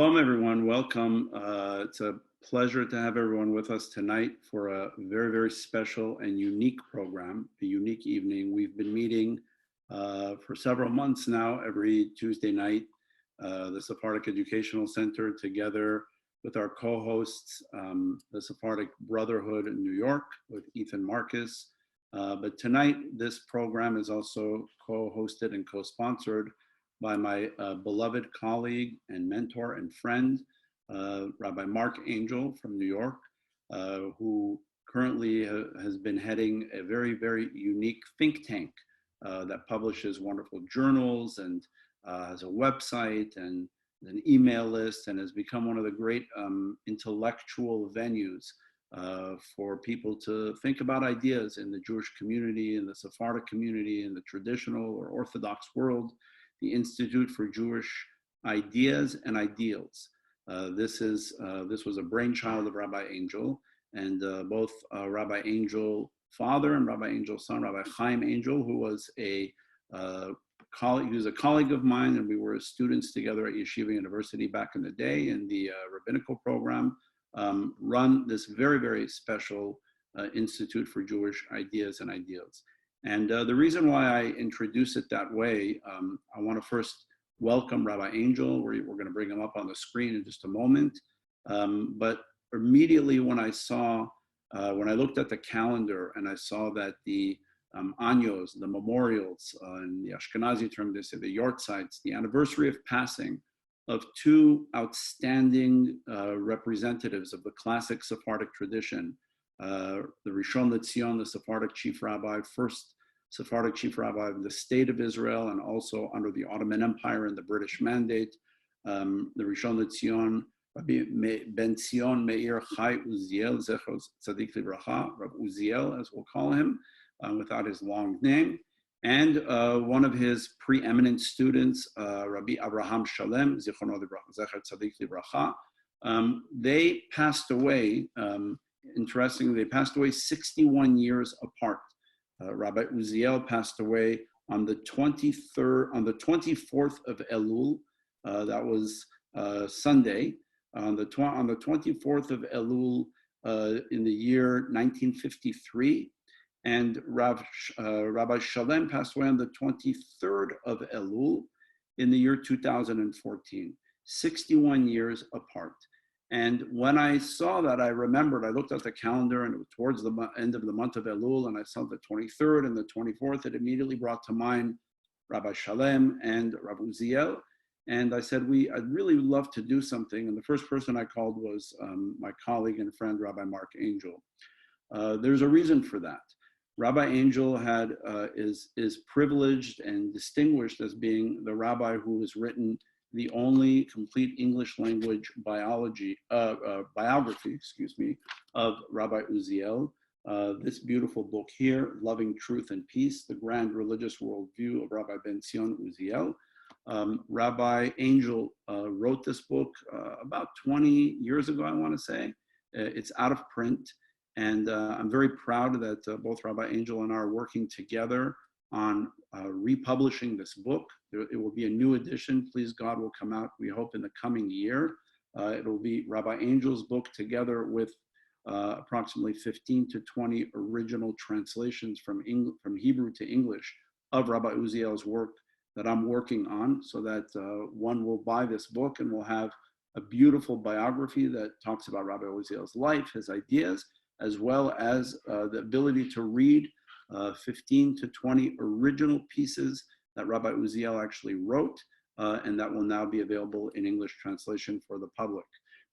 Shalom, everyone. Welcome. It's a pleasure to have everyone with us tonight for a very, very special and unique program, a unique evening. We've been meeting for several months now, every Tuesday night, the Sephardic Educational Center, together with our co-hosts, the Sephardic Brotherhood in New York with Ethan Marcus. But tonight, this program is also co-hosted and co-sponsored by my beloved colleague and mentor and friend, Rabbi Mark Angel from New York, who currently has been heading a very, very unique think tank that publishes wonderful journals and has a website and an email list, and has become one of the great intellectual venues for people to think about ideas in the Jewish community, in the Sephardic community, in the traditional or Orthodox world. The Institute for Jewish Ideas and Ideals. This was a brainchild of Rabbi Angel, and both Rabbi Angel father and Rabbi Angel son, Rabbi Chaim Angel, who was a colleague of mine, and we were students together at Yeshiva University back in the day in the rabbinical program, run this very, very special Institute for Jewish Ideas and Ideals. And the reason why I introduce it that way, I want to first welcome Rabbi Angel. We're going to bring him up on the screen in just a moment. But immediately when I looked at the calendar and I saw that the anyos, the memorials, in the Ashkenazi term, they say the yortzites, the anniversary of passing of two outstanding representatives of the classic Sephardic tradition, the Rishon LeZion, the Sephardic chief rabbi, first Sephardic chief rabbi of the state of Israel, and also under the Ottoman Empire and the British Mandate, the Rishon LeZion, Rabbi Ben Zion Meir Chai Uziel, Zecher Tzadik Livracha, Rabbi Uziel, as we'll call him, without his long name, and one of his preeminent students, Rabbi Abraham Shalem, Zichrono Livracha, Zecher Tzadik Livracha. They passed away. Interestingly, they passed away 61 years apart. Rabbi Uziel passed away on the 24th of Elul. That was Sunday. On the 24th of Elul in the year 1953, and Rabbi Shalom passed away on the 23rd of Elul in the year 2014. 61 years apart. And when I saw that, I remembered, I looked at the calendar, and it was towards the end of the month of Elul, and I saw the 23rd and the 24th. It immediately brought to mind Rabbi Shalom and Rabbi Uziel. And I said, I'd really love to do something. And the first person I called was my colleague and friend, Rabbi Mark Angel. There's a reason for that. Rabbi Angel is privileged and distinguished as being the rabbi who has written the only complete English language biography, of Rabbi Uziel. This beautiful book here, Loving Truth and Peace, The Grand Religious Worldview of Rabbi Ben Zion Uziel. Rabbi Angel wrote this book about 20 years ago, I want to say. It's out of print, and I'm very proud that both Rabbi Angel and I are working together on republishing this book. It will be a new edition. Please God, will come out, we hope, in the coming year. It will be Rabbi Angel's book together with approximately 15 to 20 original translations from Hebrew to English of Rabbi Uziel's work that I'm working on, so that one will buy this book and will have a beautiful biography that talks about Rabbi Uziel's life, his ideas, as well as the ability to read 15 to 20 original pieces that Rabbi Uziel actually wrote, and that will now be available in English translation for the public.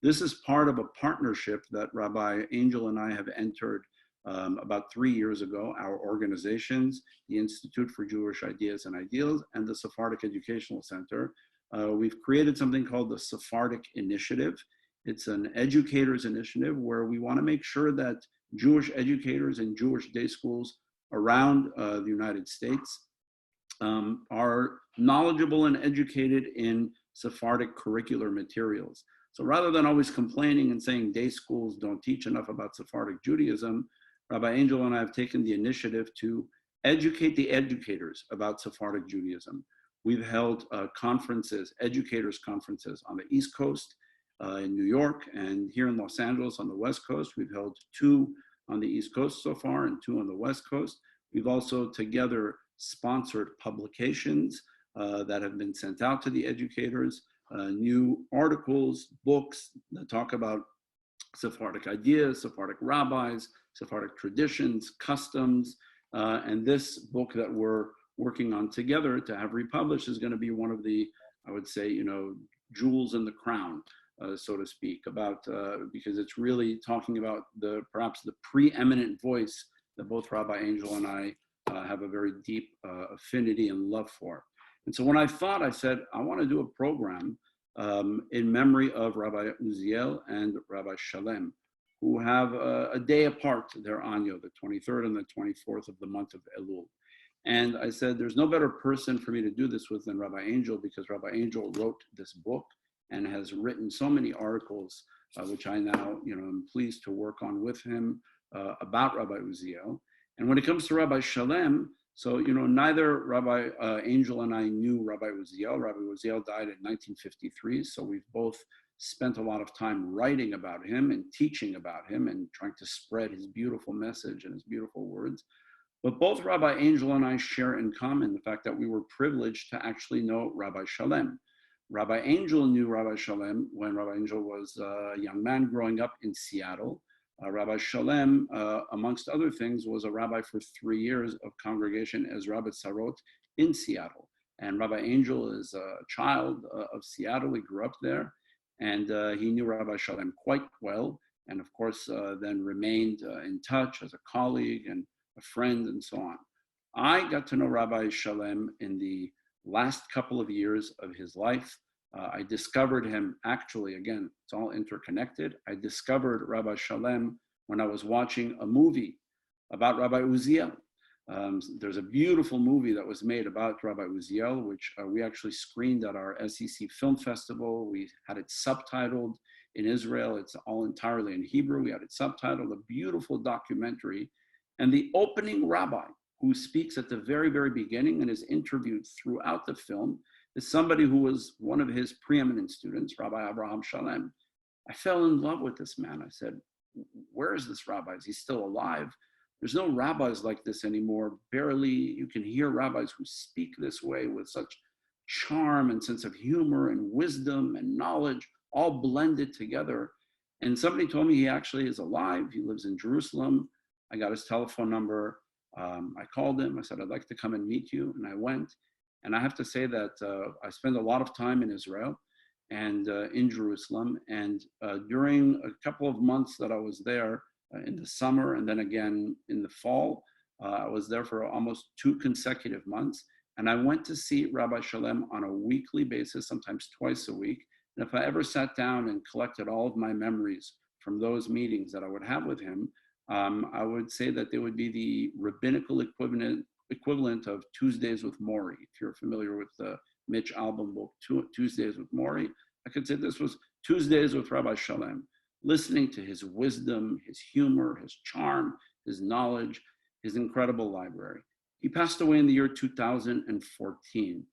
This is part of a partnership that Rabbi Angel and I have entered about 3 years ago. Our organizations, the Institute for Jewish Ideas and Ideals and the Sephardic Educational Center, we've created something called the Sephardic Initiative. It's an educators initiative where we want to make sure that Jewish educators in Jewish day schools around the United States are knowledgeable and educated in Sephardic curricular materials. So rather than always complaining and saying day schools don't teach enough about Sephardic Judaism, Rabbi Angel and I have taken the initiative to educate the educators about Sephardic Judaism. We've held conferences, educators conferences on the East Coast in New York, and here in Los Angeles on the West Coast. We've held 2 on the East Coast so far and 2 on the West Coast. We've also together sponsored publications that have been sent out to the educators, new articles, books that talk about Sephardic ideas, Sephardic rabbis, Sephardic traditions, customs, and this book that we're working on together to have republished is going to be one of the, I would say, jewels in the crown, so to speak, about because it's really talking about perhaps the preeminent voice that both Rabbi Angel and I have a very deep affinity and love for. And so when I said, I want to do a program in memory of Rabbi Uziel and Rabbi Shalom, who have a day apart, their Anyo, the 23rd and the 24th of the month of Elul. And I said, there's no better person for me to do this with than Rabbi Angel, because Rabbi Angel wrote this book and has written so many articles, which I now, am pleased to work on with him about Rabbi Uziel. And when it comes to Rabbi Shalom, so, neither Rabbi Angel and I knew Rabbi Uziel. Rabbi Uziel died in 1953, so we've both spent a lot of time writing about him and teaching about him and trying to spread his beautiful message and his beautiful words. But both Rabbi Angel and I share in common the fact that we were privileged to actually know Rabbi Shalom. Rabbi Angel knew Rabbi Shalom when Rabbi Angel was a young man growing up in Seattle. Rabbi Shalom, amongst other things, was a rabbi for 3 years of congregation as Rabbi Tzarot in Seattle. And Rabbi Angel is a child of Seattle. He grew up there, and he knew Rabbi Shalom quite well, and of course then remained in touch as a colleague and a friend and so on. I got to know Rabbi Shalom in the last couple of years of his life. I discovered him, actually, again, it's all interconnected. I discovered Rabbi Shalom when I was watching a movie about Rabbi Uziel. There's a beautiful movie that was made about Rabbi Uziel, which we actually screened at our SEC Film Festival. We had it subtitled in Israel. It's all entirely in Hebrew. We had it subtitled, a beautiful documentary. And the opening rabbi who speaks at the very, very beginning and is interviewed throughout the film is somebody who was one of his preeminent students, Rabbi Abraham Shalem. I fell in love with this man. I said, where is this rabbi? Is he still alive? There's no rabbis like this anymore. Barely you can hear rabbis who speak this way with such charm and sense of humor and wisdom and knowledge, all blended together. And somebody told me he actually is alive. He lives in Jerusalem. I got his telephone number. I called him. I said, I'd like to come and meet you. And I went. And I have to say that I spent a lot of time in Israel and in Jerusalem. And during a couple of months that I was there in the summer and then again in the fall, I was there for almost 2 consecutive months. And I went to see Rabbi Shalom on a weekly basis, sometimes twice a week. And if I ever sat down and collected all of my memories from those meetings that I would have with him, I would say that they would be the rabbinical equivalent of Tuesdays with Maury. If you're familiar with the Mitch album book, Tuesdays with Maury, I could say this was Tuesdays with Rabbi Shalom, listening to his wisdom, his humor, his charm, his knowledge, his incredible library. He passed away in the year 2014.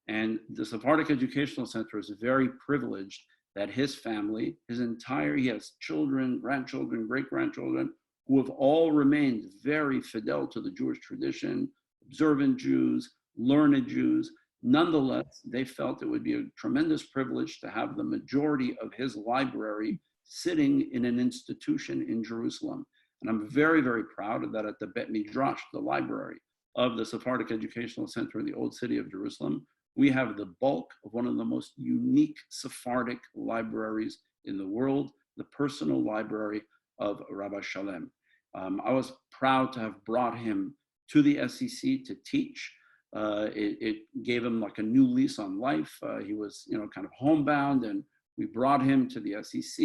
And the Sephardic Educational Center is very privileged that his family, he has children, grandchildren, great-grandchildren, who have all remained very fidel to the Jewish tradition, observant Jews, learned Jews. Nonetheless, they felt it would be a tremendous privilege to have the majority of his library sitting in an institution in Jerusalem. And I'm very, very proud of that at the Bet Midrash, the library of the Sephardic Educational Center in the Old City of Jerusalem. We have the bulk of one of the most unique Sephardic libraries in the world, the personal library of Rabbi Shalom. I was proud to have brought him to the SEC to teach. It gave him like a new lease on life. He was, kind of homebound, and we brought him to the SEC.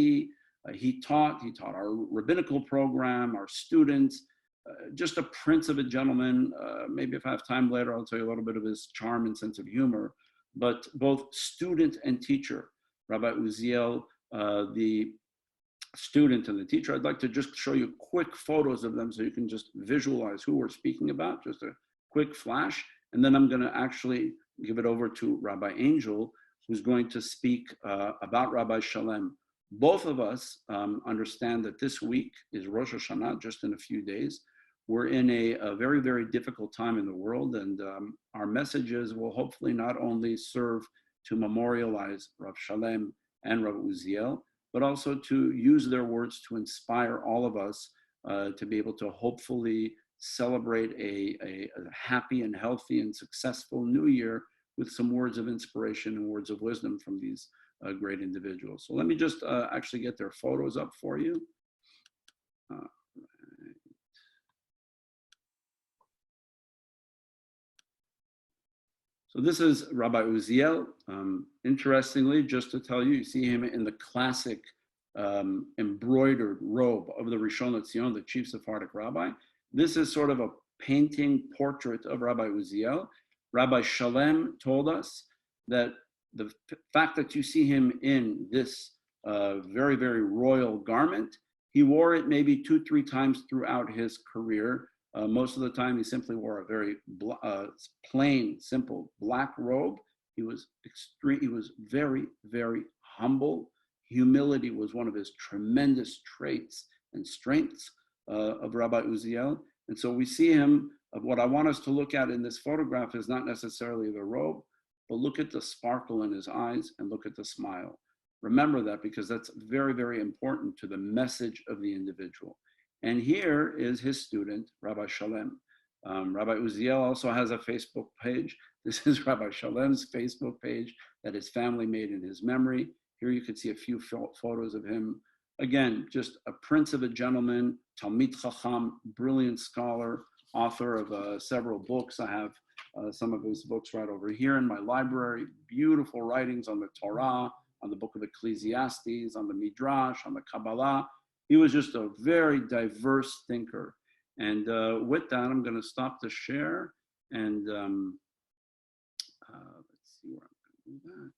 He taught our rabbinical program, our students, just a prince of a gentleman. Maybe if I have time later, I'll tell you a little bit of his charm and sense of humor. But both student and teacher, Rabbi Uziel, the student and the teacher, I'd like to just show you quick photos of them so you can just visualize who we're speaking about, just a quick flash. And then I'm going to actually give it over to Rabbi Angel, who's going to speak about Rabbi Shalom, Both of us understand that this week is Rosh Hashanah, just in a few days. We're in a very, very difficult time in the world, and our messages will hopefully not only serve to memorialize Rabbi Shalom and Rabbi Uziel, but also to use their words to inspire all of us to be able to hopefully celebrate a happy and healthy and successful new year with some words of inspiration and words of wisdom from these great individuals. So let me just actually get their photos up for you. So this is Rabbi Uziel. Interestingly, just to tell you, you see him in the classic embroidered robe of the Rishon LeZion, the chief Sephardic rabbi. This is sort of a painting portrait of Rabbi Uziel. Rabbi Shalom told us that the fact that you see him in this very, very royal garment, he wore it maybe 2-3 times throughout his career. Most of the time, he simply wore a very plain, simple black robe. He was extreme. He was very, very humble. Humility was one of his tremendous traits and strengths of Rabbi Uziel. And so we see him. What I want us to look at in this photograph is not necessarily the robe, but look at the sparkle in his eyes and look at the smile. Remember that, because that's very, very important to the message of the individual. And here is his student, Rabbi Shalom. Rabbi Uziel also has a Facebook page. This is Rabbi Shalom's Facebook page that his family made in his memory. Here you can see a few photos of him. Again, just a prince of a gentleman, Talmid Chacham, brilliant scholar, author of several books. I have some of his books right over here in my library. Beautiful writings on the Torah, on the book of Ecclesiastes, on the Midrash, on the Kabbalah. He was just a very diverse thinker. And with that, I'm going to stop the share. And let's see where I'm going to do that.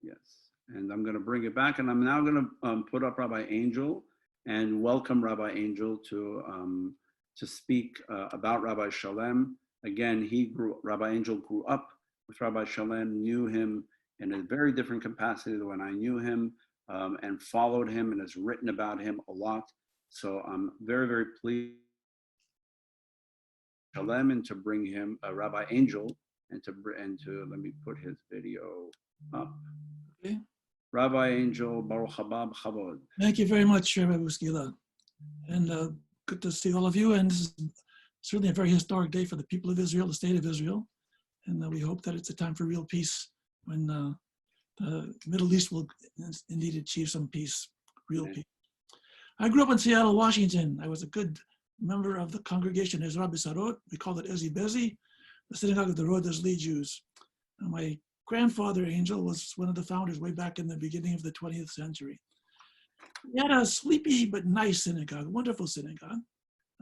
Yes. And I'm going to bring it back. And I'm now going to put up Rabbi Angel and welcome Rabbi Angel to speak about Rabbi Shalom. Again, Rabbi Angel grew up with Rabbi Shalom, knew him in a very different capacity than when I knew him. And followed him and has written about him a lot. So I'm very, very pleased and to bring him Rabbi Angel and to let me put his video up. Okay. Rabbi Angel, Baruch haba b'chavod. Thank you very much, Rabbi Bouskila. And good to see all of you. And this is certainly a very historic day for the people of Israel, the state of Israel. And we hope that it's a time for real peace when the Middle East will indeed achieve some peace, real peace. I grew up in Seattle, Washington. I was a good member of the congregation Ezra B'Sarot. We called it Ezi Bezi, the synagogue of the Rodez Lee Jews. And my grandfather, Angel, was one of the founders way back in the beginning of the 20th century. We had a sleepy but nice synagogue, a wonderful synagogue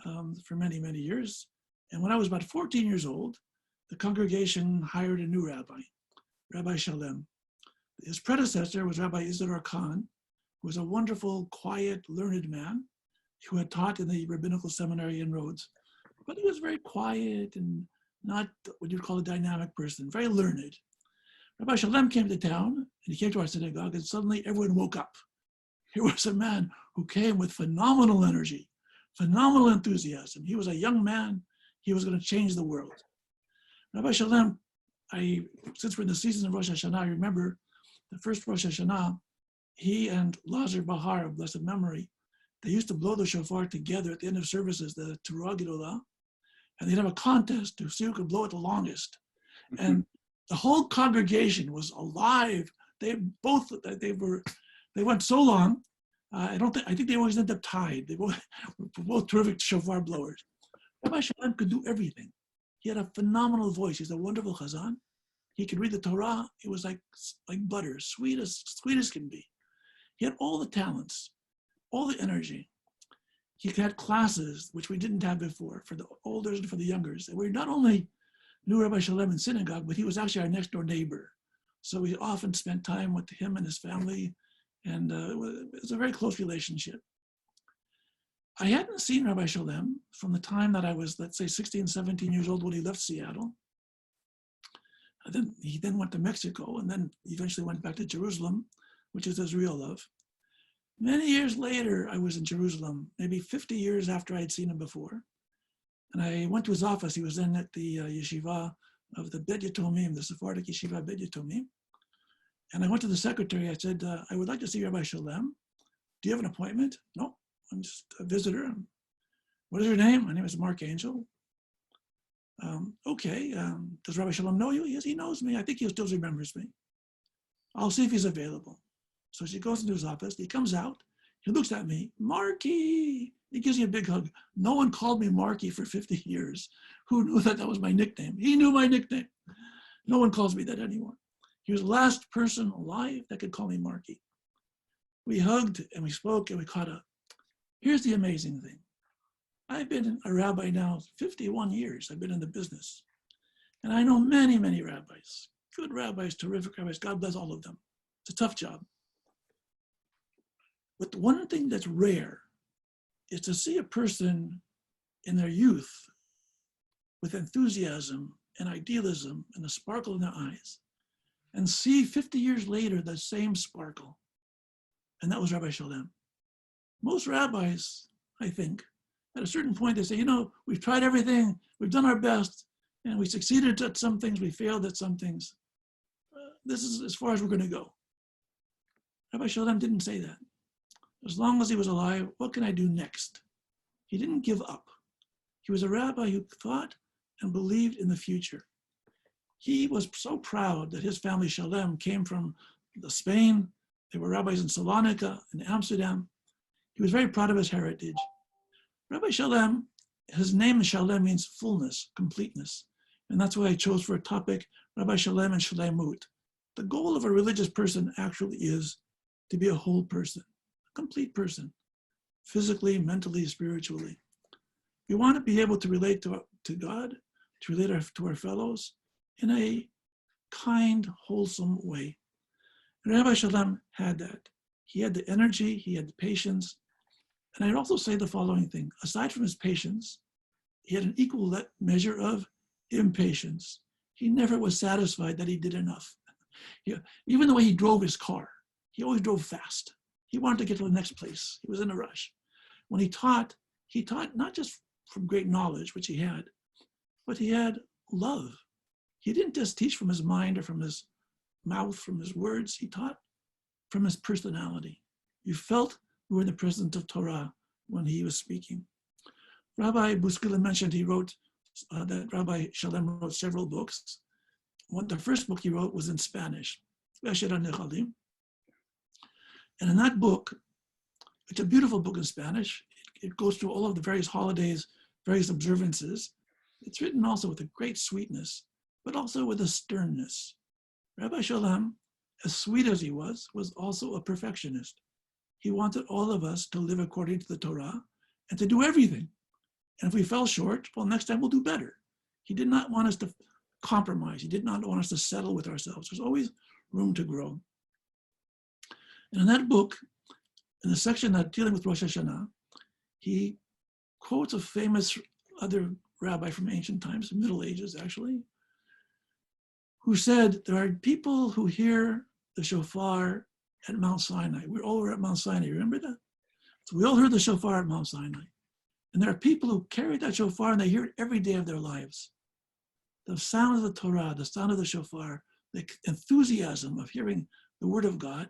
for many, many years. And when I was about 14 years old, the congregation hired a new rabbi, Rabbi Shalom. His predecessor was Rabbi Uziel Khan, who was a wonderful, quiet, learned man who had taught in the rabbinical seminary in Rhodes. But he was very quiet and not what you'd call a dynamic person, very learned. Rabbi Shalom came to town, and he came to our synagogue, and suddenly everyone woke up. Here was a man who came with phenomenal energy, phenomenal enthusiasm. He was a young man. He was going to change the world. Rabbi Shalom, since we're in the season of Rosh Hashanah, I remember the first Rosh Hashanah, he and Lazar Bahar of blessed memory, they used to blow the shofar together at the end of services, the Teruah Gedolah, and they'd have a contest to see who could blow it the longest. And the whole congregation was alive. They went so long. I think they always end up tied. They were both terrific shofar blowers. Rabbi Shalom could do everything. He had a phenomenal voice. He's a wonderful chazan. He could read the Torah. It was like butter, sweet as can be. He had all the talents, all the energy. He had classes, which we didn't have before, for the olders and for the youngers. And we not only knew Rabbi Shalom in synagogue, but he was actually our next door neighbor. So we often spent time with him and his family, and it was a very close relationship. I hadn't seen Rabbi Shalom from the time that I was, let's say, 16, 17 years old when he left Seattle. He then went to Mexico and then eventually went back to Jerusalem which is Israel love. Many years later, I was in Jerusalem, maybe 50 years after I had seen him before. And I went to his office. He was then at the yeshiva of the Bet Yatomim, the Sephardic Yeshiva Bet Yatomim. And I went to the secretary. I said, I would like to see Rabbi Shalom. Do you have an appointment? No, I'm just a visitor. What is your name? My name is Mark Angel. Okay, does Rabbi Shalom know you? Yes, he knows me. I think he still remembers me. I'll see if he's available. So she goes into his office. He comes out. He looks at me. Marky. He gives me a big hug. No one called me Marky for 50 years. Who knew that that was my nickname? He knew my nickname. No one calls me that anymore. He was the last person alive that could call me Marky. We hugged and we spoke and we caught up. Here's the amazing thing. I've been a rabbi now 51 years. I've been in the business. And I know many, many rabbis. Good rabbis, terrific rabbis. God bless all of them. It's a tough job. But the one thing that's rare is to see a person in their youth with enthusiasm and idealism and a sparkle in their eyes and see 50 years later the same sparkle. And that was Rabbi Shalom. Most rabbis, I think, at a certain point, they say, we've tried everything, we've done our best, and we succeeded at some things, we failed at some things. This is as far as we're going to go. Rabbi Shalom didn't say that. As long as he was alive, what can I do next? He didn't give up. He was a rabbi who thought and believed in the future. He was so proud that his family, Shalem, came from Spain. They were rabbis in Salonika, in Amsterdam. He was very proud of his heritage. Rabbi Shalom, his name Shalem means fullness, completeness. And that's why I chose for a topic, Rabbi Shalom and Shalemut. The goal of a religious person actually is to be a whole person, a complete person, physically, mentally, spiritually. We want to be able to relate to God, to relate to our fellows in a kind, wholesome way. And Rabbi Shalom had that. He had the energy, he had the patience. And I'd also say the following thing. Aside from his patience, he had an equal measure of impatience. He never was satisfied that he did enough. Even the way he drove his car, he always drove fast. He wanted to get to the next place. He was in a rush. When he taught not just from great knowledge, which he had, but he had love. He didn't just teach from his mind or from his mouth, from his words. He taught from his personality. You felt you were in the presence of Torah when he was speaking. Rabbi Bouskila mentioned he wrote, that Rabbi Shalom wrote several books. The first book he wrote was in Spanish, and in that book, it's a beautiful book in Spanish. It goes through all of the various holidays, various observances. It's written also with a great sweetness, but also with a sternness. Rabbi Shalom, as sweet as he was also a perfectionist. He wanted all of us to live according to the Torah and to do everything. And if we fell short, well, next time we'll do better. He did not want us to compromise. He did not want us to settle with ourselves. There's always room to grow. And in that book, in the section that dealing with Rosh Hashanah, he quotes a famous other rabbi from ancient times, Middle Ages actually, who said, there are people who hear the shofar at Mount Sinai. We're all at Mount Sinai, remember that? So we all heard the shofar at Mount Sinai. And there are people who carry that shofar and they hear it every day of their lives. The sound of the Torah, the sound of the shofar, the enthusiasm of hearing the word of God,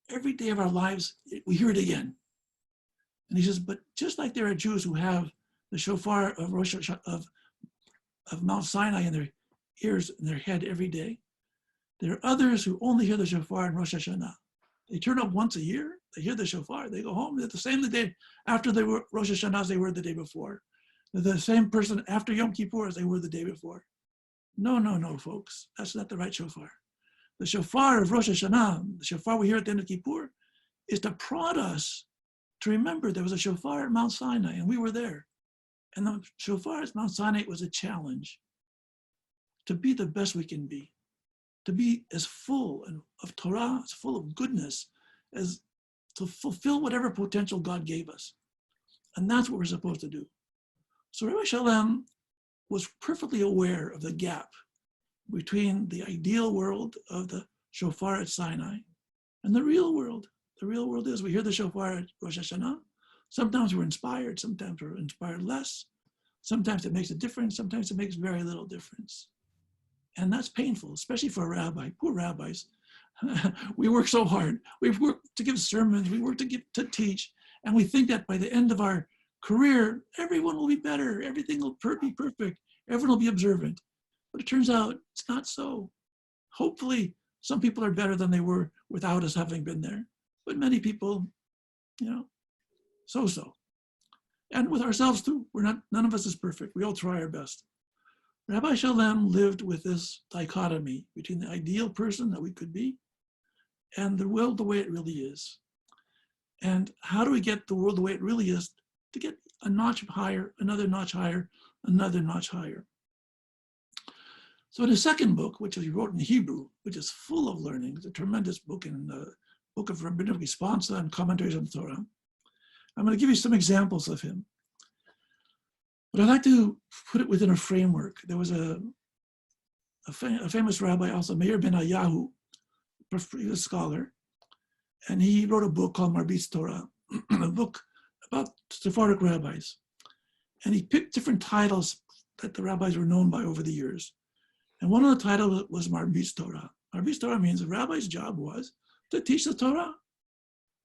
every day of our lives, we hear it again. And he says, but just like there are Jews who have the shofar of Mount Sinai in their ears, in their head every day, there are others who only hear the shofar in Rosh Hashanah. They turn up once a year, they hear the shofar, they go home, they're the same the day after they were Rosh Hashanah as they were the day before. They're the same person after Yom Kippur as they were the day before. No, folks, that's not the right shofar. The shofar of Rosh Hashanah, the shofar we hear at the end of Kippur, is to prod us to remember there was a shofar at Mount Sinai and we were there. And the shofar at Mount Sinai was a challenge to be the best we can be, to be as full of Torah, as full of goodness, as to fulfill whatever potential God gave us. And that's what we're supposed to do. So Rabbi Shalom was perfectly aware of the gap between the ideal world of the shofar at Sinai And the real world is we hear the shofar at Rosh Hashanah. Sometimes we're inspired, sometimes we're inspired less. Sometimes it makes a difference, sometimes it makes very little difference. And that's painful, especially for a rabbi. Poor rabbis. We work so hard. We've worked to give sermons, we work to teach, and we think that by the end of our career, everyone will be better, everything will be perfect, everyone will be observant. But it turns out it's not so. Hopefully, some people are better than they were without us having been there. But many people, so-so. And with ourselves too, none of us is perfect. We all try our best. Rabbi Shalom lived with this dichotomy between the ideal person that we could be and the world the way it really is. And how do we get the world the way it really is to get a notch higher, another notch higher, another notch higher? So in his second book, which he wrote in Hebrew, which is full of learning, it's a tremendous book in the book of rabbinic response and commentaries on the Torah. I'm going to give you some examples of him. But I'd like to put it within a framework. There was a famous rabbi, also Meir ben Ayahu, a scholar, and he wrote a book called Marbitz Torah, a book about Sephardic rabbis. And he picked different titles that the rabbis were known by over the years. And one of the titles was Marbitz Torah. Marbitz Torah means the rabbi's job was to teach the Torah.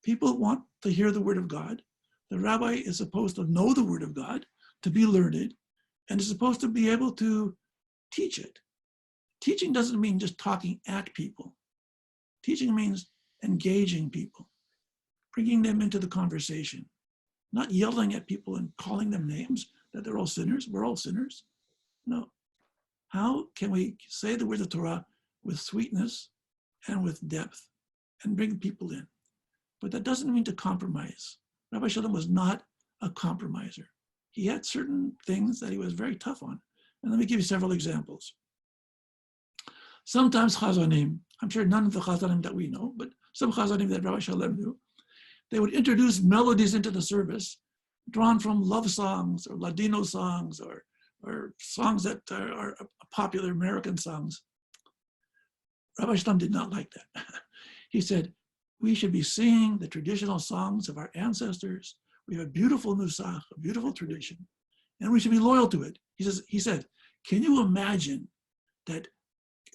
People want to hear the word of God. The rabbi is supposed to know the word of God, to be learned, and is supposed to be able to teach it. Teaching doesn't mean just talking at people. Teaching means engaging people, bringing them into the conversation, not yelling at people and calling them names that they're all sinners. We're all sinners. No. How can we say the word of Torah with sweetness and with depth and bring people in? But that doesn't mean to compromise. Rabbi Shalom was not a compromiser. He had certain things that he was very tough on. And let me give you several examples. Sometimes Chazanim, I'm sure none of the Chazanim that we know, but some Chazanim that Rabbi Shalom knew, they would introduce melodies into the service drawn from love songs or Ladino songs or songs that are popular American songs. Rabbi Shalom did not like that. He said, we should be singing the traditional songs of our ancestors. We have a beautiful nusach, a beautiful tradition, and we should be loyal to it. He said, can you imagine that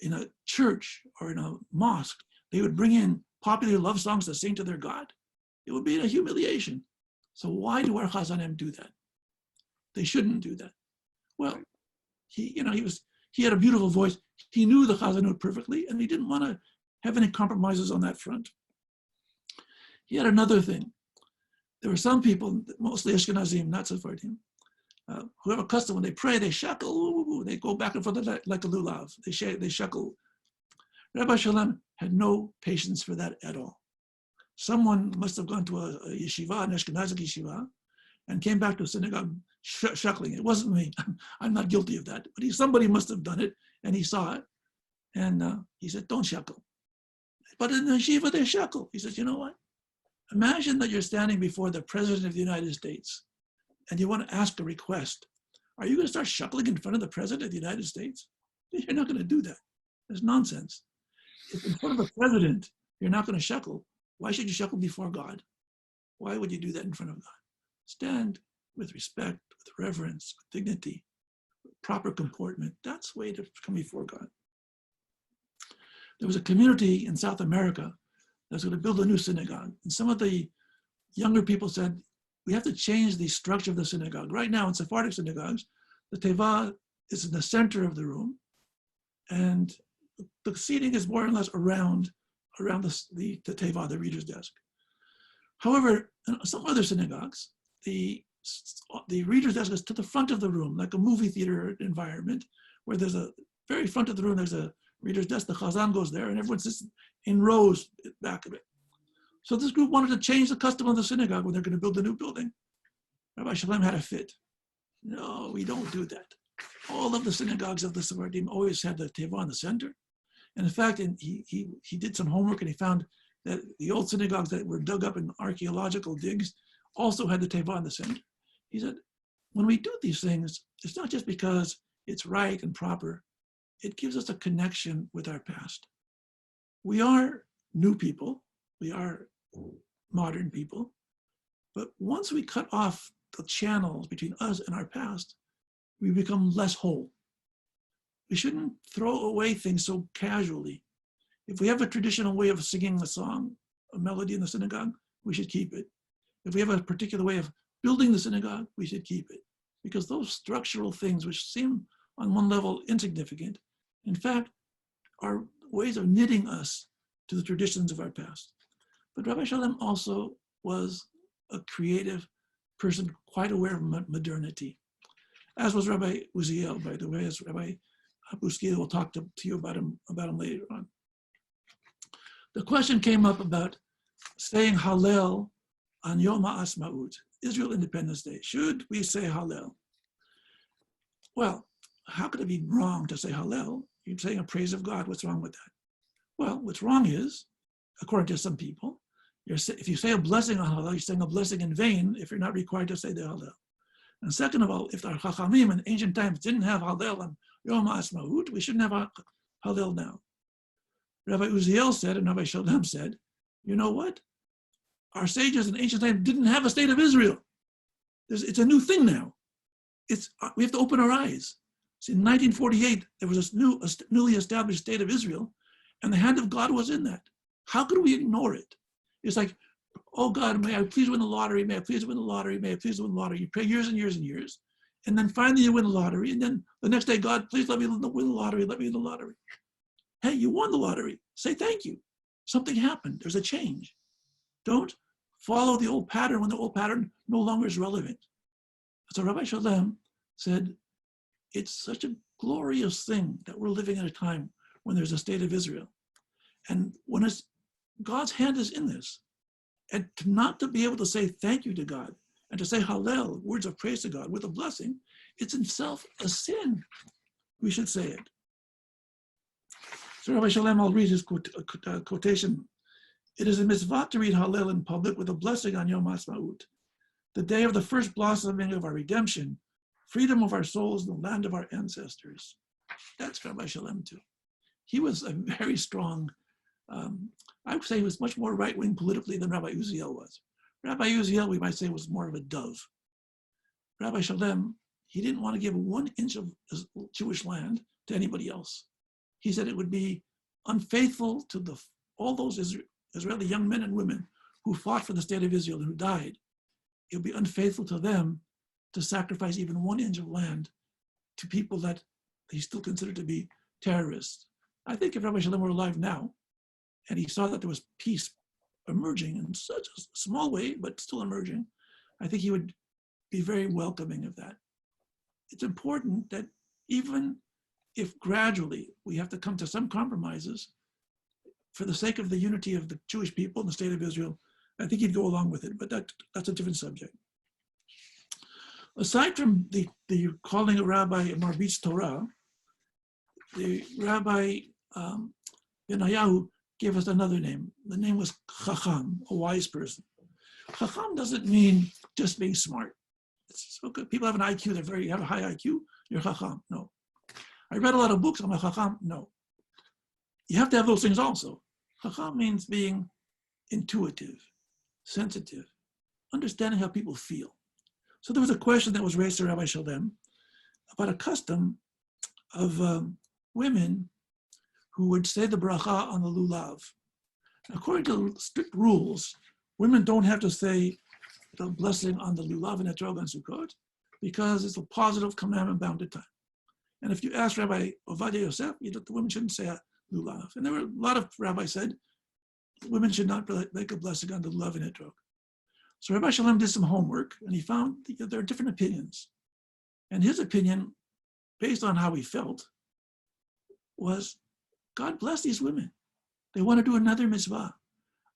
in a church or in a mosque, they would bring in popular love songs to sing to their God? It would be a humiliation. So why do our Chazanim do that? They shouldn't do that. Well, he had a beautiful voice. He knew the Chazanut perfectly, and he didn't want to have any compromises on that front. He had another thing. There were some people, mostly Ashkenazim, not Sephardim, who have a custom when they pray, they shekel, they go back and forth like a lulav. They shekel. Rabbi Shalom had no patience for that at all. Someone must have gone to a yeshiva, an Ashkenazic yeshiva, and came back to a synagogue shekeling. It wasn't me. I'm not guilty of that. But somebody must have done it, and he saw it. And he said, don't shekel. But in the yeshiva, they shekel. He said, you know what? Imagine that you're standing before the President of the United States and you want to ask a request. Are you going to start shekeling in front of the President of the United States? You're not going to do that. It's nonsense. If in front of the President, you're not going to shekel, why should you shekel before God? Why would you do that in front of God? Stand with respect, with reverence, with dignity, with proper comportment. That's the way to come before God. There was a community in South America that's going to build a new synagogue. And some of the younger people said, we have to change the structure of the synagogue. Right now in Sephardic synagogues, the teva is in the center of the room, and the seating is more or less around the teva, the reader's desk. However, in some other synagogues, the reader's desk is to the front of the room, like a movie theater environment, where there's a very front of the room, there's a reader's desk, the chazan goes there, and everyone sits in rows back of it. So this group wanted to change the custom of the synagogue when they're going to build a new building. Rabbi Shalom had a fit. No, we don't do that. All of the synagogues of the Sephardim always had the teva in the center. And in fact, he did some homework and he found that the old synagogues that were dug up in archaeological digs also had the teva in the center. He said, when we do these things, it's not just because it's right and proper. It gives us a connection with our past. We are new people. We are modern people. But once we cut off the channels between us and our past, we become less whole. We shouldn't throw away things so casually. If we have a traditional way of singing a song, a melody in the synagogue, we should keep it. If we have a particular way of building the synagogue, we should keep it. Because those structural things, which seem on one level insignificant, in fact, are ways of knitting us to the traditions of our past. But Rabbi Shalom also was a creative person, quite aware of modernity, as was Rabbi Uziel, by the way, as Rabbi Bouskila will talk to you about him later on. The question came up about saying Hallel on Yom HaAtzmaut, Israel Independence Day. Should we say Hallel? Well, how could it be wrong to say Hallel? You're saying a praise of God. What's wrong with that? Well, what's wrong is, according to some people, if you say a blessing on Hallel, you're saying a blessing in vain if you're not required to say the Hallel. And second of all, if our Chachamim in ancient times didn't have Hallel on Yom HaAtzmaut, we shouldn't have Hallel now. Rabbi Uziel said, and Rabbi Shalom said, you know what? Our sages in ancient times didn't have a state of Israel. It's a new thing now. We have to open our eyes. See, in 1948, there was this newly established state of Israel, and the hand of God was in that. How could we ignore it? It's like, oh God, may I please win the lottery, may I please win the lottery, may I please win the lottery. You pray years and years and years, and then finally you win the lottery, and then the next day, God, please let me win the lottery, let me win the lottery. Hey, you won the lottery. Say thank you. Something happened. There's a change. Don't follow the old pattern when the old pattern no longer is relevant. So Rabbi Shalom said, it's such a glorious thing that we're living at a time when there's a state of Israel. And when God's hand is in this, and not to be able to say thank you to God and to say Hallel, words of praise to God with a blessing, it's itself a sin. We should say it. So Rabbi Shalom, I'll read his quotation. It is a mitzvah to read Hallel in public with a blessing on Yom HaAtzmaut, the day of the first blossoming of our redemption, freedom of our souls, the land of our ancestors. That's Rabbi Shalom too. He was a very strong, I would say he was much more right-wing politically than Rabbi Uziel was. Rabbi Uziel, we might say, was more of a dove. Rabbi Shalom, he didn't want to give 1 inch of Jewish land to anybody else. He said it would be unfaithful to all those Israeli young men and women who fought for the state of Israel and who died. It would be unfaithful to them to sacrifice even 1 inch of land to people that he still considered to be terrorists. I think if Rabbi Shalom were alive now, and he saw that there was peace emerging in such a small way, but still emerging, I think he would be very welcoming of that. It's important that even if gradually we have to come to some compromises for the sake of the unity of the Jewish people and the state of Israel, I think he'd go along with it, but that's a different subject. Aside from the calling a rabbi a Marbitz Torah, the Rabbi Benayahu gave us another name. The name was Chacham, a wise person. Chacham doesn't mean just being smart. It's so good. People have an IQ, you have a high IQ, you're Chacham. No. I read a lot of books, I'm a Chacham. No. You have to have those things also. Chacham means being intuitive, sensitive, understanding how people feel. So there was a question that was raised to Rabbi Shalom about a custom of women who would say the bracha on the lulav. According to strict rules, women don't have to say the blessing on the lulav and etrog and Sukkot because it's a positive commandment bound to time. And if you ask Rabbi Ovadia Yosef, the women shouldn't say a lulav. And there were a lot of rabbis said women should not make a blessing on the lulav and etrog. So Rabbi Shalom did some homework and he found that there are different opinions. And his opinion, based on how he felt, was God bless these women. They want to do another mitzvah.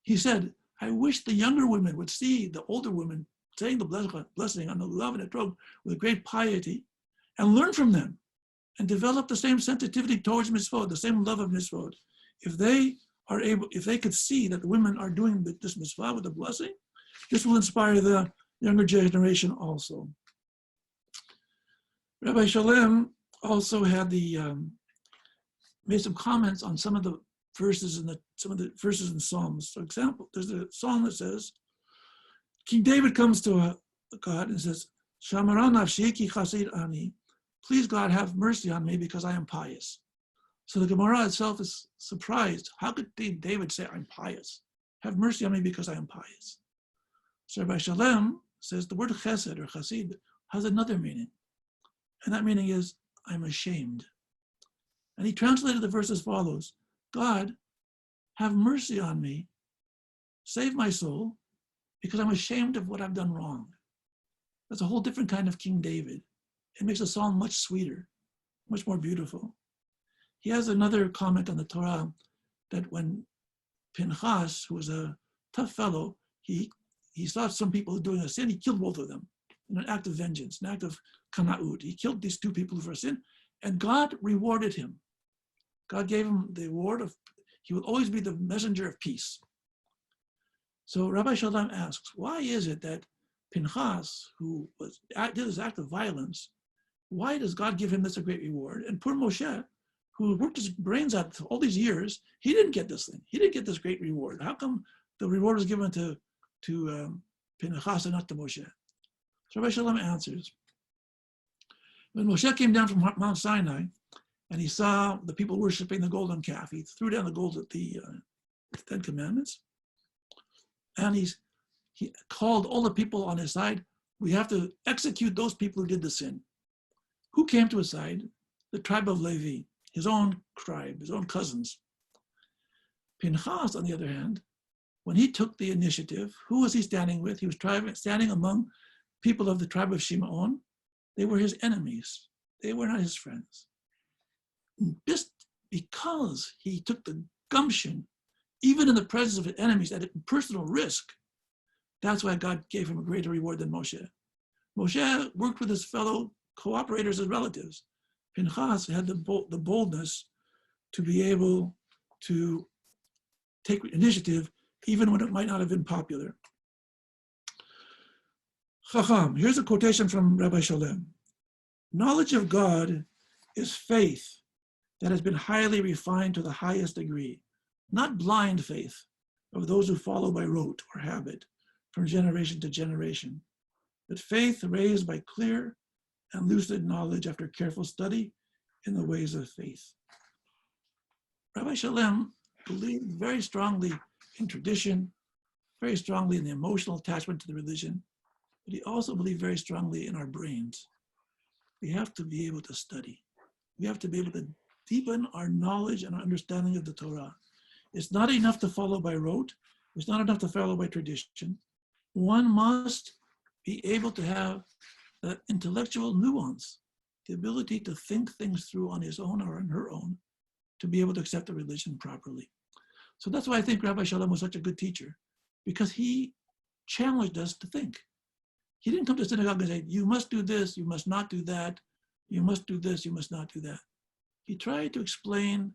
He said, I wish the younger women would see the older women saying the blessing on the lulav and etrog with great piety and learn from them and develop the same sensitivity towards mitzvot, the same love of mitzvot. If they could see that the women are doing this mitzvah with a blessing, this will inspire the younger generation also. Rabbi Shalom also had made some comments on some of the verses in some of the verses in Psalms. For example, there's a psalm that says, King David comes to God and says, Shamaran nafshi ki chasid ani. Please, God, have mercy on me because I am pious. So the Gemara itself is surprised. How could David say, I'm pious? Have mercy on me because I am pious. So Rabbi Shalom says the word chesed or chasid has another meaning. And that meaning is, I'm ashamed. And he translated the verse as follows: God, have mercy on me, save my soul, because I'm ashamed of what I've done wrong. That's a whole different kind of King David. It makes the psalm much sweeter, much more beautiful. He has another comment on the Torah that when Pinchas, who was a tough fellow, he saw some people doing a sin, he killed both of them in an act of vengeance, an act of kana'ut. He killed these two people for a sin, and God rewarded him. God gave him the reward of, he will always be the messenger of peace. So Rabbi Shalom asks, why is it that Pinchas, who did this act of violence, why does God give him this a great reward? And poor Moshe, who worked his brains out for all these years, he didn't get this thing. He didn't get this great reward. How come the reward was given to Pinchas and not to Moshe? So Rabbi Shalom answers, when Moshe came down from Mount Sinai and he saw the people worshiping the golden calf, he threw down the Ten Commandments, and he called all the people on his side. We have to execute those people who did the sin. Who came to his side? The tribe of Levi, his own tribe, his own cousins. Pinchas, on the other hand, when he took the initiative, who was he standing with? He was standing among people of the tribe of Shimon. They were his enemies. They were not his friends. Just because he took the gumption, even in the presence of his enemies, at personal risk, that's why God gave him a greater reward than Moshe. Moshe worked with his fellow cooperators and relatives. Pinchas had the boldness to be able to take initiative even when it might not have been popular. Chacham, here's a quotation from Rabbi Shalom. Knowledge of God is faith that has been highly refined to the highest degree, not blind faith of those who follow by rote or habit from generation to generation, but faith raised by clear and lucid knowledge after careful study in the ways of faith. Rabbi Shalom believed very strongly in tradition, very strongly in the emotional attachment to the religion, but he also believed very strongly in our brains. We have to be able to study. We have to be able to deepen our knowledge and our understanding of the Torah. It's not enough to follow by rote. It's not enough to follow by tradition. One must be able to have the intellectual nuance, the ability to think things through on his own or on her own, to be able to accept the religion properly. So that's why I think Rabbi Shalom was such a good teacher, because he challenged us to think. He didn't come to synagogue and say, you must do this, you must not do that, you must do this, you must not do that. He tried to explain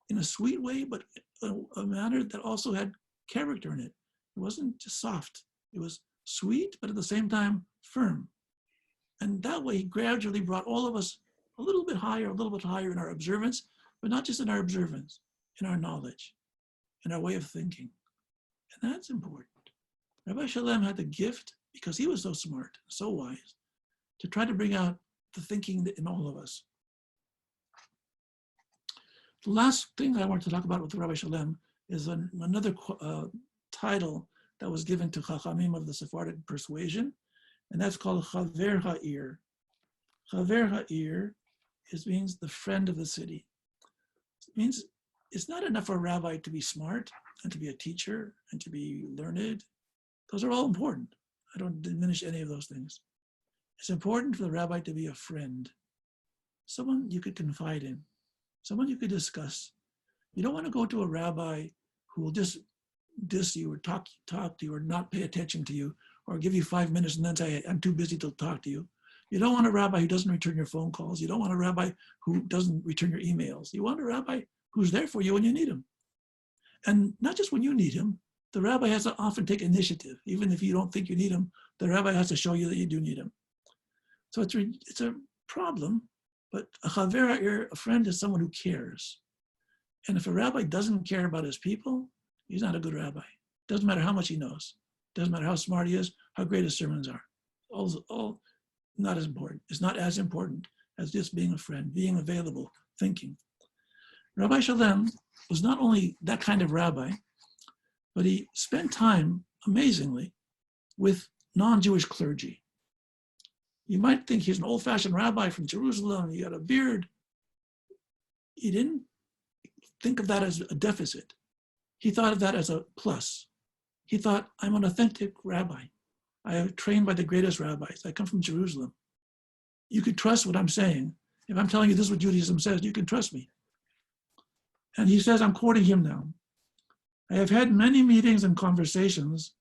in a sweet way, but a manner that also had character in it. It wasn't just soft. It was sweet, but at the same time, firm. And that way, he gradually brought all of us a little bit higher in our observance, but not just in our observance, in our knowledge, in our way of thinking. And that's important. Rabbi Shalom had the gift, because he was so smart, so wise, to try to bring out the thinking in all of us. The last thing I want to talk about with Rabbi Shalom is another title that was given to Chachamim of the Sephardic persuasion, and that's called Chaver Ha'ir. Chaver Ha'ir means the friend of the city. It means it's not enough for a rabbi to be smart and to be a teacher and to be learned. Those are all important. I don't diminish any of those things. It's important for the rabbi to be a friend, someone you could confide in, someone you could discuss. You don't want to go to a rabbi who will just diss you or talk to you or not pay attention to you or give you 5 minutes and then say, I'm too busy to talk to you. You don't want a rabbi who doesn't return your phone calls. You don't want a rabbi who doesn't return your emails. You want a rabbi who's there for you when you need him. And not just when you need him, the rabbi has to often take initiative. Even if you don't think you need him, the rabbi has to show you that you do need him. So it's a problem, but a chaver ha'ir, a friend, is someone who cares. And if a rabbi doesn't care about his people, he's not a good rabbi. Doesn't matter how much he knows. Doesn't matter how smart he is, how great his sermons are. All not as important. It's not as important as just being a friend, being available, thinking. Rabbi Shalom was not only that kind of rabbi, but he spent time, amazingly, with non-Jewish clergy. You might think he's an old-fashioned rabbi from Jerusalem, he had a beard. He didn't think of that as a deficit. He thought of that as a plus. He thought, I'm an authentic rabbi. I am trained by the greatest rabbis. I come from Jerusalem. You can trust what I'm saying. If I'm telling you this is what Judaism says, you can trust me. And he says, I'm quoting him now. I have had many meetings and conversations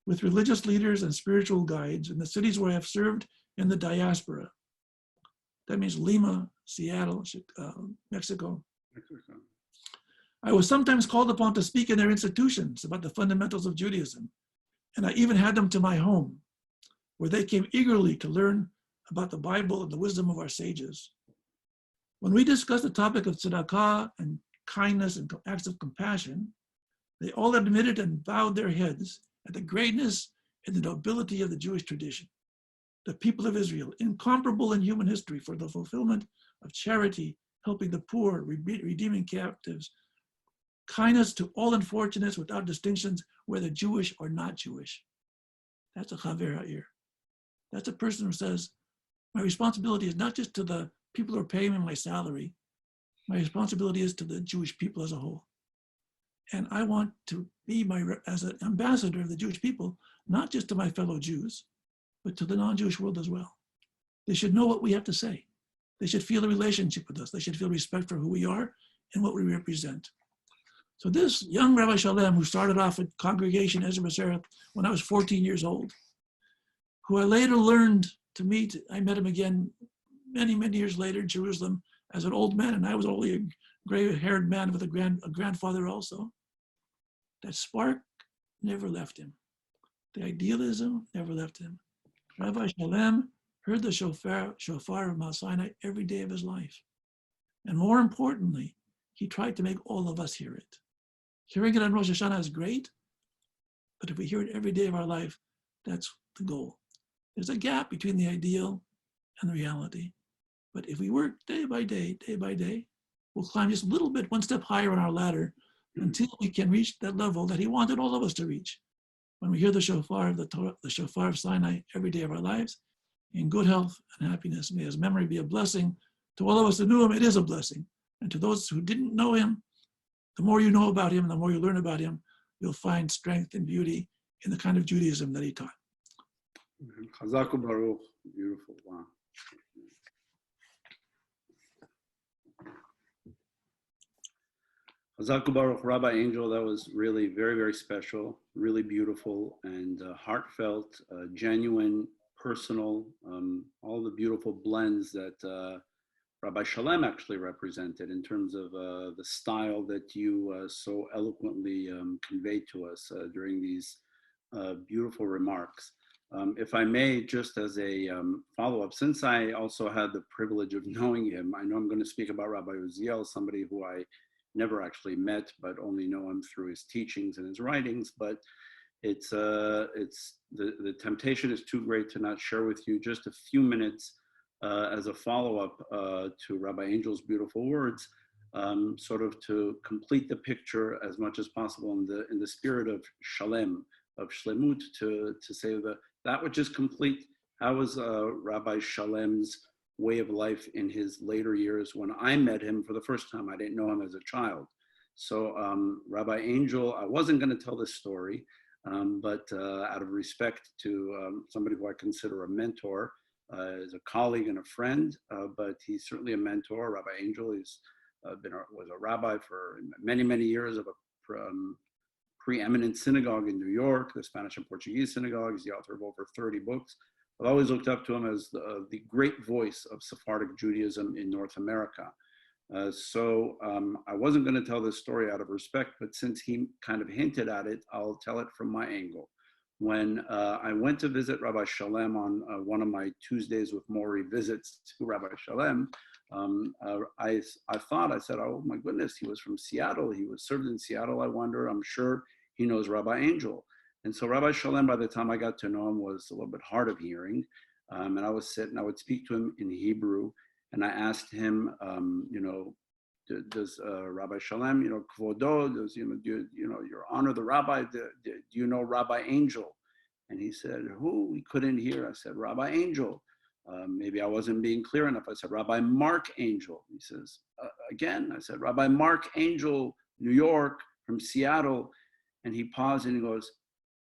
with religious leaders and spiritual guides in the cities where I have served in the diaspora. That means Lima, Seattle, Mexico. I was sometimes called upon to speak in their institutions about the fundamentals of Judaism. And I even had them to my home, where they came eagerly to learn about the Bible and the wisdom of our sages. When we discussed the topic of tzedakah and kindness and acts of compassion, they all admitted and bowed their heads at the greatness and the nobility of the Jewish tradition. The people of Israel, incomparable in human history for the fulfillment of charity, helping the poor, redeeming captives, kindness to all unfortunates without distinctions, whether Jewish or not Jewish. That's a chaver ha'ir. That's a person who says, my responsibility is not just to the people who are paying me my salary. My responsibility is to the Jewish people as a whole. And I want to be as an ambassador of the Jewish people, not just to my fellow Jews, but to the non-Jewish world as well. They should know what we have to say. They should feel a relationship with us. They should feel respect for who we are and what we represent. So this young Rabbi Shalom, who started off at Congregation Ezra B'Serach when I was 14 years old, who I later learned to meet, I met him again many, many years later in Jerusalem as an old man, and I was only a gray-haired man with a grandfather also. That spark never left him. The idealism never left him. Rabbi Shalom heard the shofar of Mount Sinai every day of his life. And more importantly, he tried to make all of us hear it. Hearing it on Rosh Hashanah is great, but if we hear it every day of our life, that's the goal. There's a gap between the ideal and the reality. But if we work day by day, we'll climb just a little bit, one step higher on our ladder until we can reach that level that he wanted all of us to reach. When we hear the shofar of the Torah, the shofar of Sinai every day of our lives, in good health and happiness, may his memory be a blessing. To all of us who knew him, it is a blessing. And to those who didn't know him, the more you know about him, the more you learn about him, you'll find strength and beauty in the kind of Judaism that he taught. Chazak u'baruch, beautiful, wow. Chazak u'baruch, Rabbi Angel, that was really very, very special, really beautiful and heartfelt, genuine, personal, all the beautiful blends that Rabbi Shalom actually represented in terms of the style that you so eloquently conveyed to us during these beautiful remarks. If I may, just as a follow-up, since I also had the privilege of knowing him, I know I'm going to speak about Rabbi Uziel, somebody who I never actually met, but only know him through his teachings and his writings, but it's the temptation is too great to not share with you just a few minutes as a follow-up to Rabbi Angel's beautiful words, sort of to complete the picture as much as possible in the spirit of Shalem, of Shlemut, to say that which is complete. How was Rabbi Shalem's way of life in his later years? When I met him for the first time, I didn't know him as a child. So Rabbi Angel, I wasn't going to tell this story, but out of respect to somebody who I consider a mentor, as a colleague and a friend, but he's certainly a mentor. Rabbi Angel was a rabbi for many, many years of a preeminent synagogue in New York, the Spanish and Portuguese synagogue. He's the author of over 30 books. I've always looked up to him as the great voice of Sephardic Judaism in North America. So I wasn't going to tell this story out of respect, but since he kind of hinted at it, I'll tell it from my angle. When I went to visit Rabbi Shalom on one of my Tuesdays with Maury visits to Rabbi Shalom, I said, oh my goodness, he was from Seattle. He was served in Seattle. I wonder, I'm sure he knows Rabbi Angel. And so Rabbi Shalom, by the time I got to know him, was a little bit hard of hearing. And I would speak to him in Hebrew. And I asked him, does Rabbi Shalom, Kvodo, does, your honor, the rabbi, do you know Rabbi Angel? And he said, who? We couldn't hear. I said, Rabbi Angel. Maybe I wasn't being clear enough. I said, Rabbi Mark Angel. He says, again, I said, Rabbi Mark Angel, New York, from Seattle. And he paused and he goes,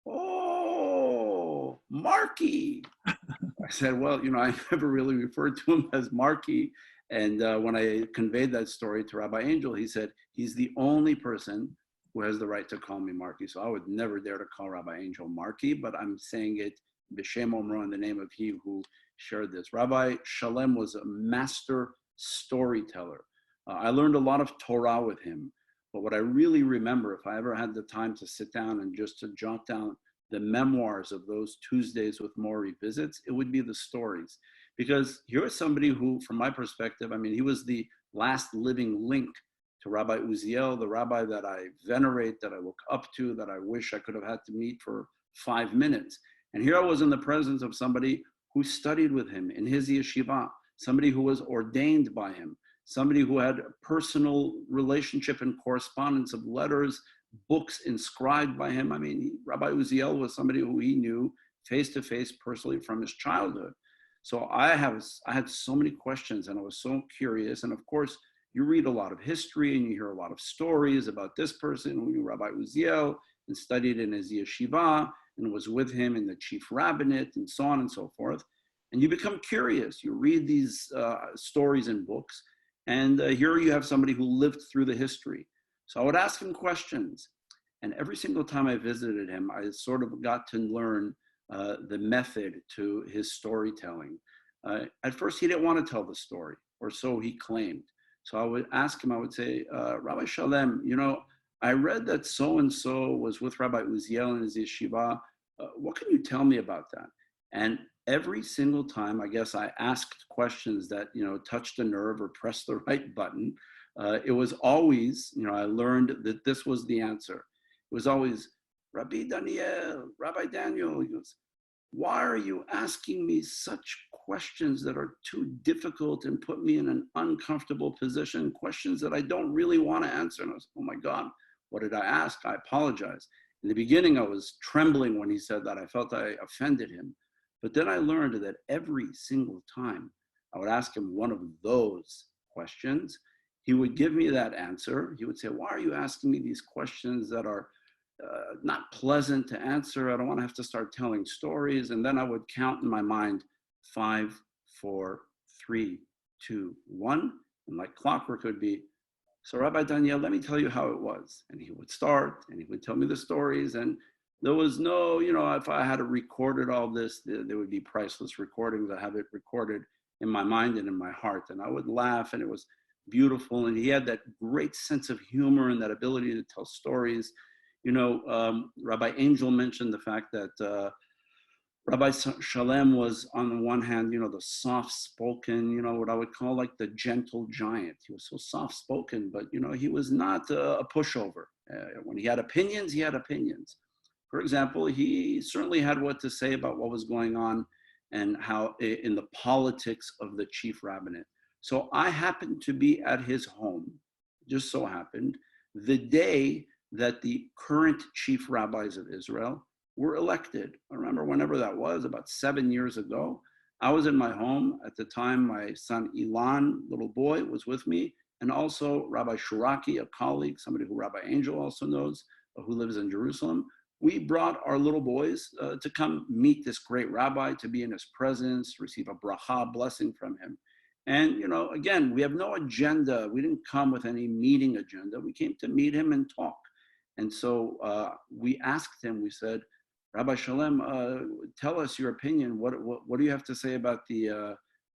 oh, Marky. I said, well, I never really referred to him as Marky. And when I conveyed that story to Rabbi Angel, he said, he's the only person who has the right to call me Marky. So I would never dare to call Rabbi Angel Marky, but I'm saying it b'shem omro, in the name of he who shared this. Rabbi Shalom was a master storyteller. I learned a lot of Torah with him, but what I really remember, if I ever had the time to sit down and just to jot down the memoirs of those Tuesdays with Maury visits, it would be the stories. Because here is somebody who, from my perspective, he was the last living link to Rabbi Uziel, the rabbi that I venerate, that I look up to, that I wish I could have had to meet for 5 minutes. And here I was in the presence of somebody who studied with him in his yeshiva, somebody who was ordained by him, somebody who had a personal relationship and correspondence of letters, books inscribed by him. Rabbi Uziel was somebody who he knew face-to-face personally from his childhood. So I had so many questions and I was so curious. And of course, you read a lot of history and you hear a lot of stories about this person who knew Rabbi Uziel and studied in his yeshiva and was with him in the chief rabbinate and so on and so forth. And you become curious. You read these stories in books, and here you have somebody who lived through the history. So I would ask him questions. And every single time I visited him, I sort of got to learn the method to his storytelling. At first, he didn't want to tell the story, or so he claimed. So I would ask him, I would say, Rabbi Shalom, I read that so-and-so was with Rabbi Uziel in his yeshiva. What can you tell me about that? And every single time, I guess I asked questions that, touched a nerve or pressed the right button. It was always, I learned that this was the answer. It was always, Rabbi Daniel, he goes, why are you asking me such questions that are too difficult and put me in an uncomfortable position, questions that I don't really want to answer? And I was, oh my God, what did I ask? I apologize. In the beginning, I was trembling when he said that. I felt I offended him. But then I learned that every single time I would ask him one of those questions, he would give me that answer. He would say, why are you asking me these questions that are not pleasant to answer? I don't want to have to start telling stories. And then I would count in my mind, 5, 4, 3, 2, 1. And like clockwork, it would be, so Rabbi Daniel, let me tell you how it was. And he would start and he would tell me the stories. And there was no, if I had recorded all this, there would be priceless recordings. I have it recorded in my mind and in my heart. And I would laugh and it was beautiful. And he had that great sense of humor and that ability to tell stories. Rabbi Angel mentioned the fact that Rabbi Shalom was, on the one hand, the soft-spoken, what I would call like the gentle giant. He was so soft-spoken, but, he was not a pushover. When he had opinions, he had opinions. For example, he certainly had what to say about what was going on and how in the politics of the chief rabbinate. So I happened to be at his home, just so happened, the day that the current chief rabbis of Israel were elected. I remember whenever that was, about 7 years ago, I was in my home. At the time, my son Ilan, little boy, was with me, and also Rabbi Shuraki, a colleague, somebody who Rabbi Angel also knows, who lives in Jerusalem. We brought our little boys to come meet this great rabbi, to be in his presence, receive a bracha, blessing from him. And, again, we have no agenda. We didn't come with any meeting agenda. We came to meet him and talk. And so we asked him, we said, Rabbi Shalom, tell us your opinion. What do you have to say about the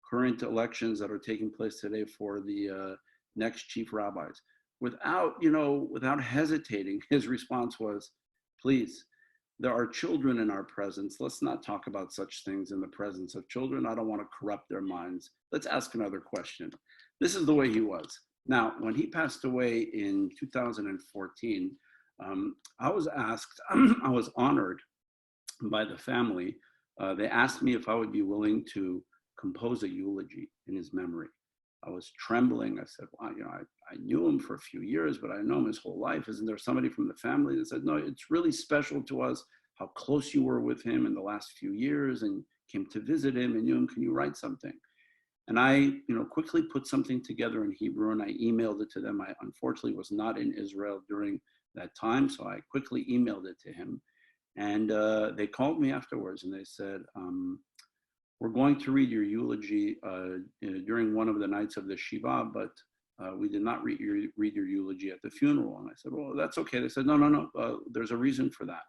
current elections that are taking place today for the next chief rabbis? Without hesitating, his response was, please, there are children in our presence. Let's not talk about such things in the presence of children. I don't want to corrupt their minds. Let's ask another question. this is the way he was. Now, when he passed away in 2014, I was asked, I was honored by the family. They asked me if I would be willing to compose a eulogy in his memory. I was trembling. I said, well, I knew him for a few years, but I know him his whole life. Isn't there somebody from the family that said, no, it's really special to us how close you were with him in the last few years and came to visit him and knew him, can you write something? And I, quickly put something together in Hebrew and I emailed it to them. I unfortunately was not in Israel during that time, so I quickly emailed it to him. And they called me afterwards and they said, we're going to read your eulogy during one of the nights of the Shiva, but we did not read your eulogy at the funeral. And I said, well, that's okay. They said, no, there's a reason for that.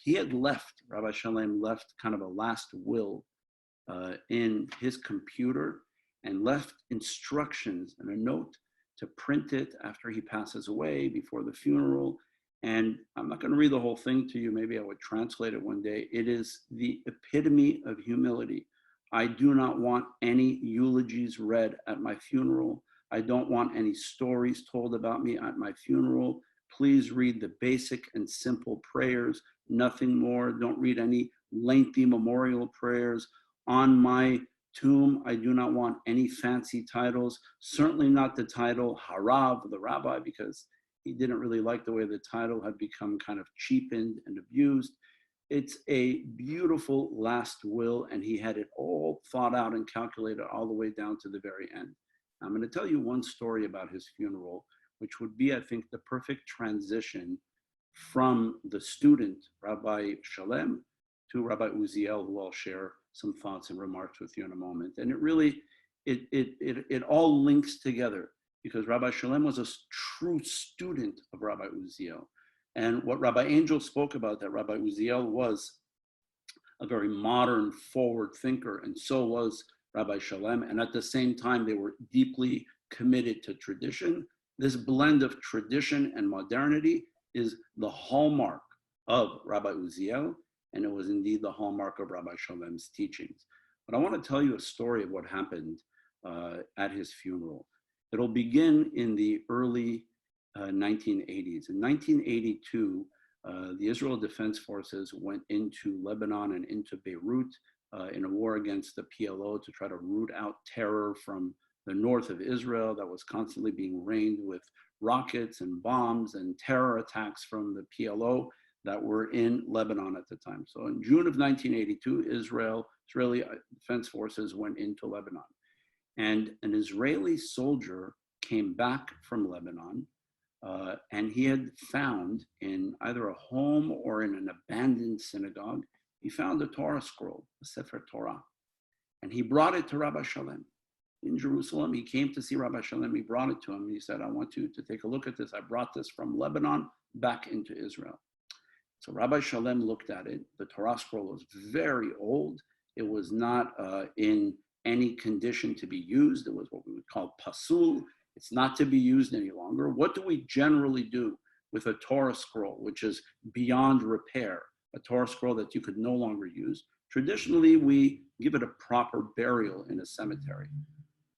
He had left, Rabbi Shalom left kind of a last will in his computer and left instructions and a note to print it after he passes away before the funeral. And I'm not going to read the whole thing to you. Maybe I would translate it one day. It is the epitome of humility. I do not want any eulogies read at my funeral. I don't want any stories told about me at my funeral. Please read the basic and simple prayers, nothing more. Don't read any lengthy memorial prayers. On my tomb, I do not want any fancy titles, certainly not the title Harav, the rabbi, because he didn't really like the way the title had become kind of cheapened and abused. It's a beautiful last will, and he had it all thought out and calculated all the way down to the very end. I'm going to tell you one story about his funeral, which would be, I think, the perfect transition from the student, Rabbi Shalom, to Rabbi Uziel, who I'll share some thoughts and remarks with you in a moment. And it really, it all links together because Rabbi Shalom was a true student of Rabbi Uziel. And what Rabbi Angel spoke about, that Rabbi Uziel was a very modern, forward thinker, and so was Rabbi Shalom. And at the same time, they were deeply committed to tradition. This blend of tradition and modernity is the hallmark of Rabbi Uziel, and it was indeed the hallmark of Rabbi Shalom's teachings. But I want to tell you a story of what happened at his funeral. It'll begin in the early 1980s. In 1982, the Israel Defense Forces went into Lebanon and into Beirut in a war against the PLO to try to root out terror from the north of Israel that was constantly being rained with rockets and bombs and terror attacks from the PLO that were in Lebanon at the time. So in June of 1982, Israeli Defense Forces went into Lebanon. And an Israeli soldier came back from Lebanon and he had found in either a home or in an abandoned synagogue, he found a Torah scroll, a Sefer Torah. And he brought it to Rabbi Shalom. In Jerusalem, he came to see Rabbi Shalom. He brought it to him. He said, I want you to take a look at this. I brought this from Lebanon back into Israel. So Rabbi Shalom looked at it. The Torah scroll was very old. It was not in any condition to be used. It was what we would call pasul. It's not to be used any longer. What do we generally do with a Torah scroll, which is beyond repair, a Torah scroll that you could no longer use? Traditionally, we give it a proper burial in a cemetery.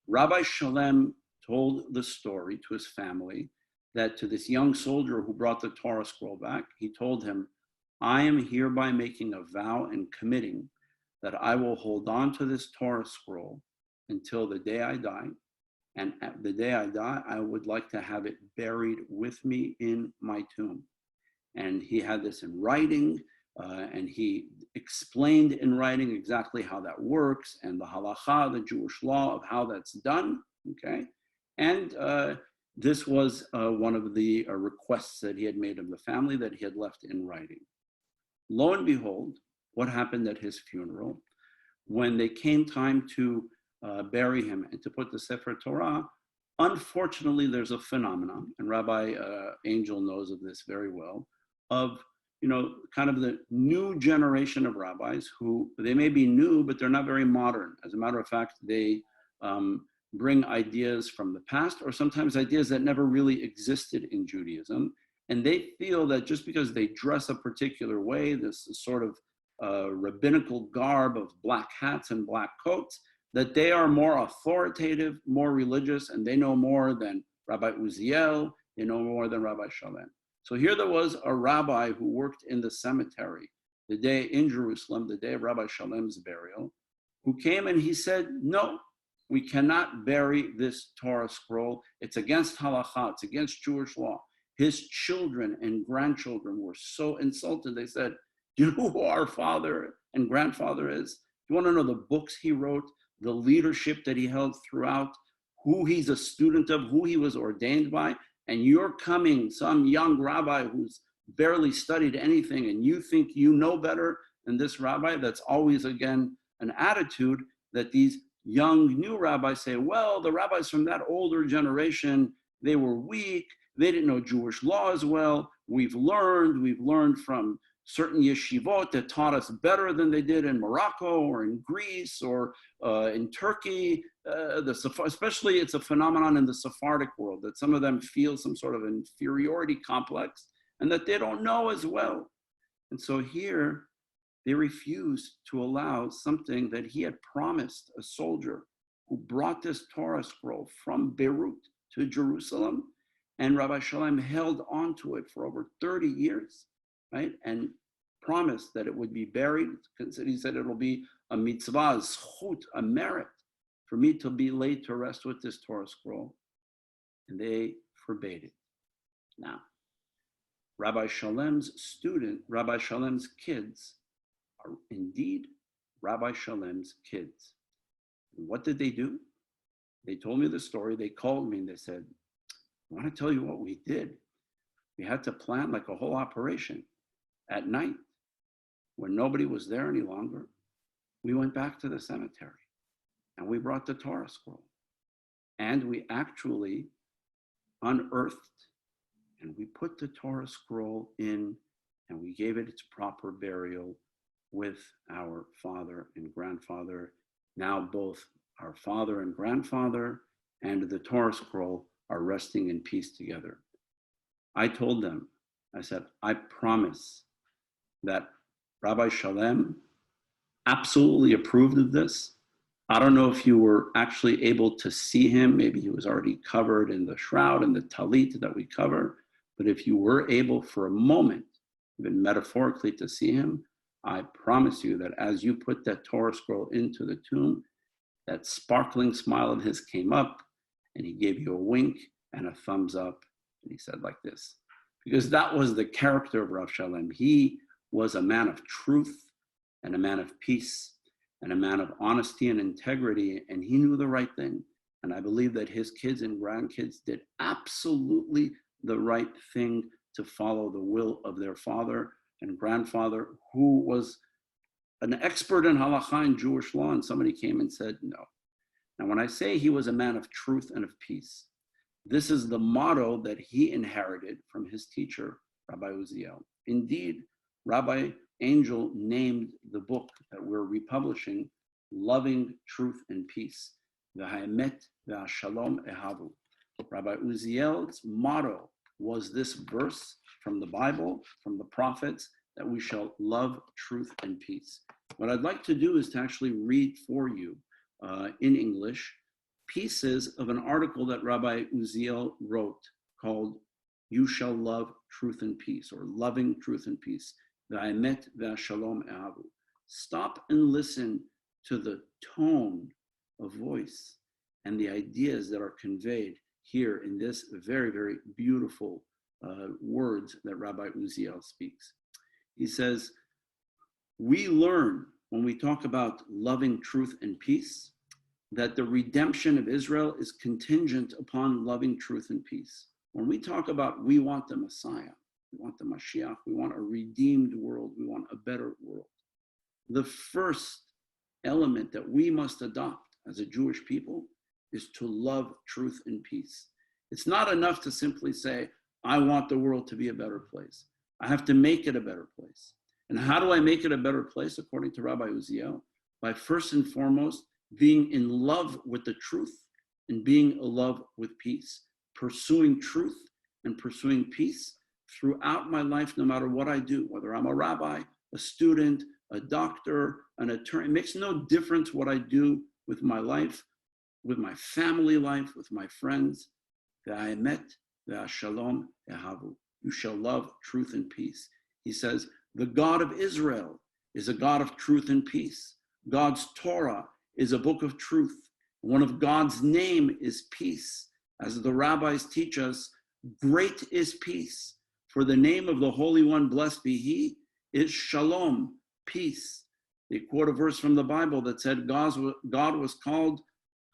Rabbi Shalom told the story to his family that to this young soldier who brought the Torah scroll back, he told him, I am hereby making a vow and committing that I will hold on to this Torah scroll until the day I die. And at the day I die, I would like to have it buried with me in my tomb. And he had this in writing, and he explained in writing exactly how that works and the halacha, the Jewish law of how that's done, okay? And this was one of the requests that he had made of the family that he had left in writing. Lo and behold, what happened at his funeral? When they came time to bury him and to put the Sefer Torah, unfortunately, there's a phenomenon, and Rabbi Angel knows of this very well, of kind of the new generation of rabbis who, they may be new, but they're not very modern. As a matter of fact, they bring ideas from the past, or sometimes ideas that never really existed in Judaism. And they feel that just because they dress a particular way, this sort of rabbinical garb of black hats and black coats, that they are more authoritative, more religious, and they know more than Rabbi Uziel, they know more than Rabbi Shalom. So here there was a rabbi who worked in the cemetery the day in Jerusalem, the day of Rabbi Shalom's burial, who came and he said, no, we cannot bury this Torah scroll. It's against halakha, it's against Jewish law. His children and grandchildren were so insulted. They said, do you know who our father and grandfather is? You want to know the books he wrote, the leadership that he held throughout, who he's a student of, who he was ordained by, and you're coming, some young rabbi who's barely studied anything, and you think you know better than this rabbi? That's always, again, an attitude that these young new rabbis say, well, the rabbis from that older generation, they were weak, they didn't know Jewish law as well. We've learned from certain yeshivot that taught us better than they did in Morocco or in Greece or in Turkey. Especially it's a phenomenon in the Sephardic world that some of them feel some sort of inferiority complex and that they don't know as well. And so here they refused to allow something that he had promised a soldier who brought this Torah scroll from Beirut to Jerusalem. And Rabbi Shalom held on to it for over 30 years, right? And promised that it would be buried. He said it'll be a mitzvah, zchut, a merit for me to be laid to rest with this Torah scroll. And they forbade it. Now, Rabbi Shalom's kids are indeed Rabbi Shalom's kids. And what did they do? They told me the story. They called me and they said, I want to tell you what we did. We had to plan like a whole operation. At night, when nobody was there any longer, we went back to the cemetery and we brought the Torah scroll. And we actually unearthed and we put the Torah scroll in and we gave it its proper burial with our father and grandfather. Now both our father and grandfather and the Torah scroll are resting in peace together. I told them, I said, I promise that Rabbi Shalom absolutely approved of this. I don't know if you were actually able to see him. Maybe he was already covered in the shroud and the talit that we cover. But if you were able for a moment, even metaphorically, to see him, I promise you that as you put that Torah scroll into the tomb, that sparkling smile of his came up and he gave you a wink and a thumbs up. And he said like this, because that was the character of Rav Shalom. He was a man of truth and a man of peace and a man of honesty and integrity, and he knew the right thing. And I believe that his kids and grandkids did absolutely the right thing to follow the will of their father and grandfather, who was an expert in halakha and Jewish law, and somebody came and said no. Now, when I say he was a man of truth and of peace, this is the motto that he inherited from his teacher, Rabbi Uziel. Indeed, Rabbi Angel named the book that we're republishing, Loving Truth and Peace, V'ha'emet v'ha'shalom ehavu. Rabbi Uziel's motto was this verse from the Bible, from the prophets, that we shall love truth and peace. What I'd like to do is to actually read for you in English pieces of an article that Rabbi Uziel wrote called You Shall Love Truth and Peace, or Loving Truth and Peace. V'ha'emet v'ha'shalom ehavu. Stop and listen to the tone of voice and the ideas that are conveyed here in this very, very beautiful words that Rabbi Uziel speaks. He says, we learn when we talk about loving truth and peace that the redemption of Israel is contingent upon loving truth and peace. When we talk about we want the Messiah, we want the Mashiach, we want a redeemed world, we want a better world, the first element that we must adopt as a Jewish people is to love truth and peace. It's not enough to simply say, I want the world to be a better place. I have to make it a better place. And how do I make it a better place, according to Rabbi Uziel? By first and foremost, being in love with the truth and being in love with peace. Pursuing truth and pursuing peace throughout my life, no matter what I do, whether I'm a rabbi, a student, a doctor, an attorney. It makes no difference what I do with my life, with my family life, with my friends. Ve'aemet ve'ashalom ehavu. You shall love truth and peace. He says, the God of Israel is a God of truth and peace. God's Torah is a book of truth. One of God's name is peace. As the rabbis teach us, great is peace. For the name of the Holy One, blessed be He, is Shalom, peace. They quote a verse from the Bible that said God was called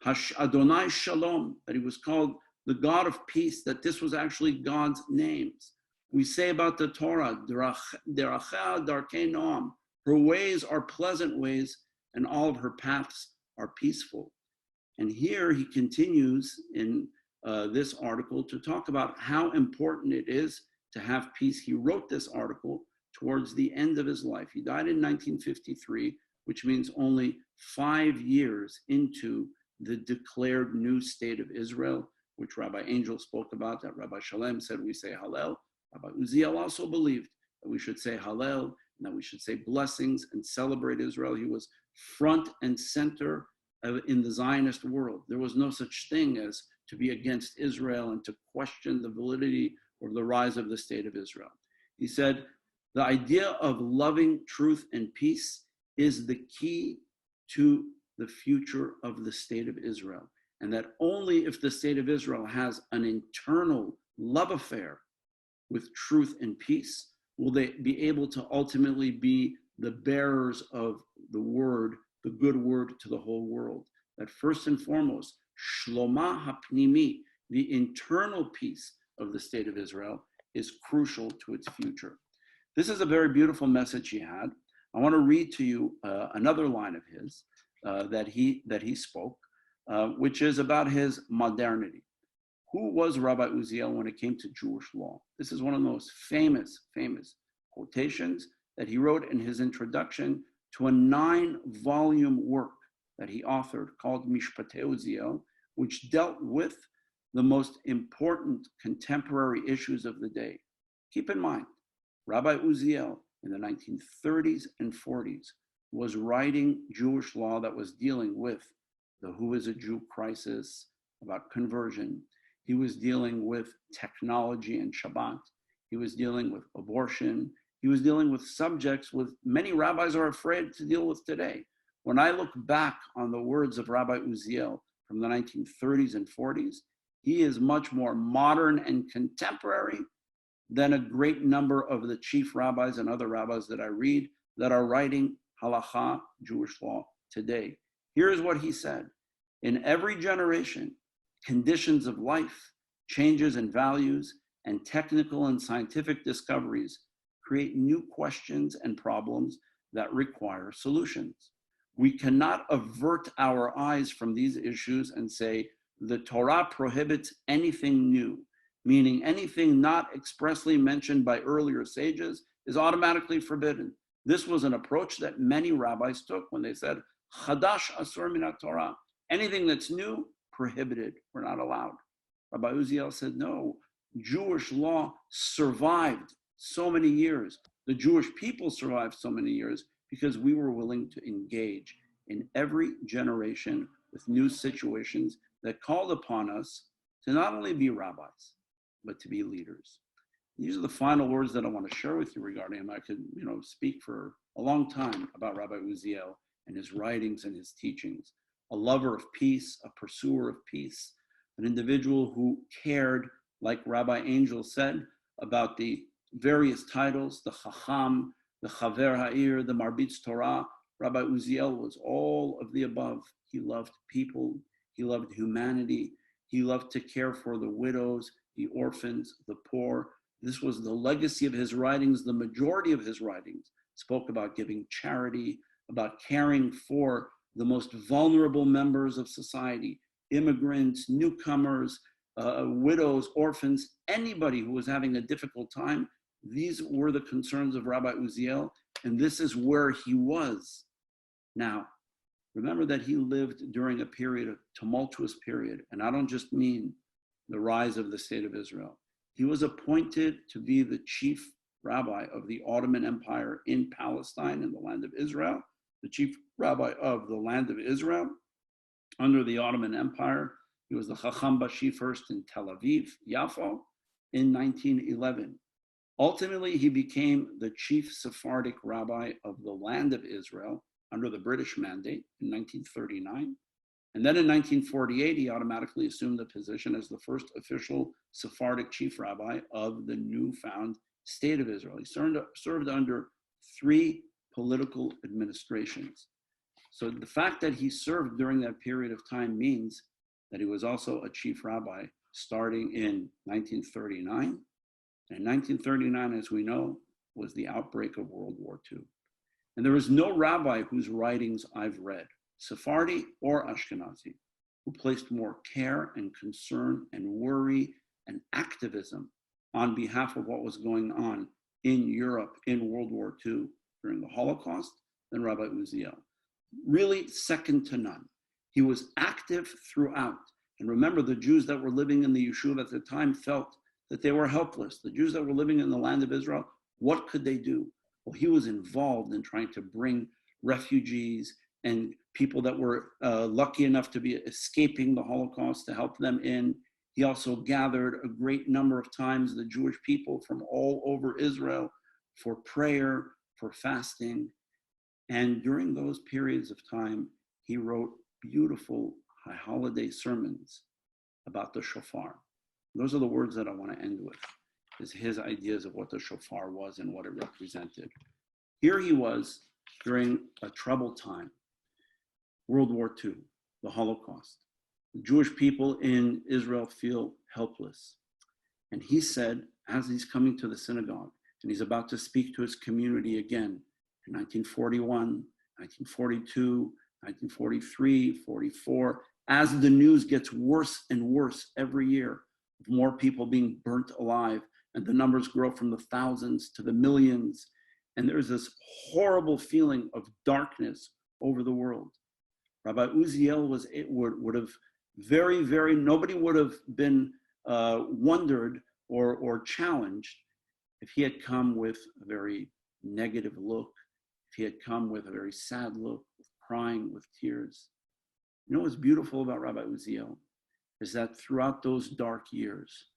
Adonai Shalom, that He was called the God of peace, that this was actually God's names. We say about the Torah, Derachah darkei noam, her ways are pleasant ways, and all of her paths are peaceful. And here he continues in this article to talk about how important it is to have peace. He wrote this article towards the end of his life. He died in 1953, which means only 5 years into the declared new state of Israel, which Rabbi Angel spoke about, that Rabbi Shalom said we say Hallel. Rabbi Uziel also believed that we should say Hallel, and that we should say blessings and celebrate Israel. He was front and center in the Zionist world. There was no such thing as to be against Israel and to question the validity or the rise of the state of Israel. He said, the idea of loving truth and peace is the key to the future of the state of Israel. And that only if the state of Israel has an internal love affair with truth and peace will they be able to ultimately be the bearers of the word, the good word to the whole world. That first and foremost, Shloma hapnimi, the internal peace of the state of Israel, is crucial to its future. This is a very beautiful message he had. I want to read to you another line of his that he spoke, which is about his modernity. Who was Rabbi Uziel when it came to Jewish law? This is one of the most famous quotations that he wrote in his introduction to a 9-volume work that he authored called Mishpatei Uziel, which dealt with the most important contemporary issues of the day. Keep in mind, Rabbi Uziel in the 1930s and 40s was writing Jewish law that was dealing with the who is a Jew crisis, about conversion. He was dealing with technology and Shabbat. He was dealing with abortion. He was dealing with subjects with many rabbis are afraid to deal with today. When I look back on the words of Rabbi Uziel from the 1930s and 40s, he is much more modern and contemporary than a great number of the chief rabbis and other rabbis that I read that are writing halakha, Jewish law, today. Here's what he said. In every generation, conditions of life, changes in values, and technical and scientific discoveries create new questions and problems that require solutions. We cannot avert our eyes from these issues and say the Torah prohibits anything new, meaning anything not expressly mentioned by earlier sages is automatically forbidden. This was an approach that many rabbis took when they said, Chadash asur min Torah, anything that's new, prohibited, we're not allowed. Rabbi Uziel said, no, Jewish law survived so many years. The Jewish people survived so many years because we were willing to engage in every generation with new situations that called upon us to not only be rabbis, but to be leaders. These are the final words that I want to share with you regarding him. I could, speak for a long time about Rabbi Uziel and his writings and his teachings. A lover of peace, a pursuer of peace, an individual who cared, like Rabbi Angel said, about the various titles, the Chacham, the Chaver Ha'ir, the Marbitz Torah. Rabbi Uziel was all of the above. He loved people, he loved humanity, he loved to care for the widows, the orphans, the poor. This was the legacy of his writings. The majority of his writings spoke about giving charity, about caring for the most vulnerable members of society, immigrants, newcomers, widows, orphans, anybody who was having a difficult time. These were the concerns of Rabbi Uziel, and this is where he was. Now, remember that he lived during a tumultuous period, and I don't just mean the rise of the state of Israel. He was appointed to be the chief rabbi of the Ottoman Empire in Palestine, in the land of Israel, the chief rabbi of the land of Israel. under the Ottoman Empire. He was the Chacham Bashi first in Tel Aviv, Yafo, in 1911. Ultimately, he became the chief Sephardic rabbi of the land of Israel under the British Mandate in 1939. And then in 1948, he automatically assumed the position as the first official Sephardic chief rabbi of the newfound state of Israel. He served under 3 political administrations. So the fact that he served during that period of time means that he was also a chief rabbi starting in 1939. And 1939, as we know, was the outbreak of World War II. And there is no rabbi whose writings I've read, Sephardi or Ashkenazi, who placed more care and concern and worry and activism on behalf of what was going on in Europe in World War II during the Holocaust than Rabbi Uziel. Really second to none. He was active throughout. And remember, the Jews that were living in the Yishuv at the time felt that they were helpless. The Jews that were living in the land of Israel, what could they do? Well, he was involved in trying to bring refugees and people that were lucky enough to be escaping the Holocaust to help them in. He also gathered a great number of times the Jewish people from all over Israel for prayer, for fasting. And during those periods of time, he wrote beautiful high holiday sermons about the shofar. Those are the words that I want to end with, is his ideas of what the shofar was and what it represented. Here he was during a troubled time, World War II, the Holocaust. The Jewish people in Israel feel helpless. And he said, as he's coming to the synagogue, and he's about to speak to his community again in 1941, 1942, 1943, 44, as the news gets worse and worse every year, more people being burnt alive, and the numbers grow from the thousands to the millions. And there's this horrible feeling of darkness over the world. Rabbi Uziel would have nobody would have been wondered or challenged if he had come with a very negative look, if he had come with a very sad look, with crying, with tears. You know what's beautiful about Rabbi Uziel is that throughout those dark years,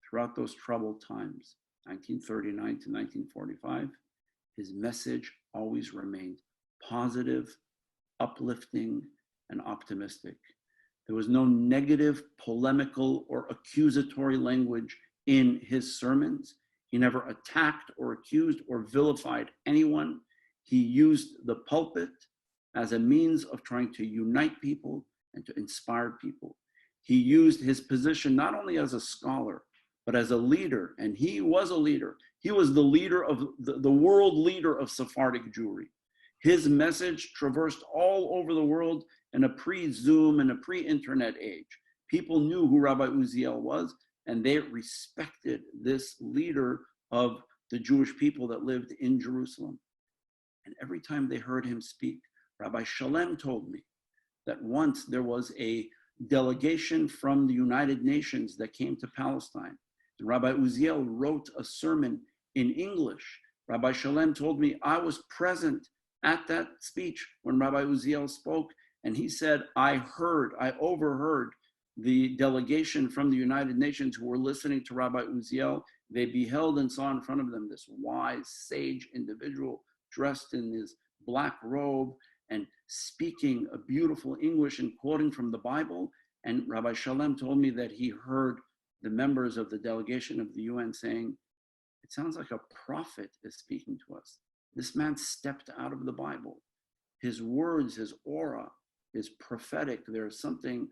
throughout those troubled times, 1939 to 1945, his message always remained positive, uplifting, and optimistic. There was no negative, polemical, or accusatory language in his sermons. He never attacked or accused or vilified anyone. He used the pulpit as a means of trying to unite people and to inspire people. He used his position not only as a scholar, but as a leader, and he was a leader. He was the leader of the world leader of Sephardic Jewry. His message traversed all over the world in a pre-Zoom and a pre-internet age. People knew who Rabbi Uziel was, and they respected this leader of the Jewish people that lived in Jerusalem. And every time they heard him speak, Rabbi Shalom told me that once there was a delegation from the United Nations that came to Palestine. And Rabbi Uziel wrote a sermon in English. Rabbi Shalom told me I was present at that speech when Rabbi Uziel spoke, and he said, I overheard the delegation from the United Nations who were listening to Rabbi Uziel. They beheld and saw in front of them this wise, sage individual dressed in his black robe and speaking a beautiful English and quoting from the Bible. And Rabbi Shalom told me that he heard the members of the delegation of the UN saying, it sounds like a prophet is speaking to us. This man stepped out of the Bible. His words, his aura is prophetic. There's something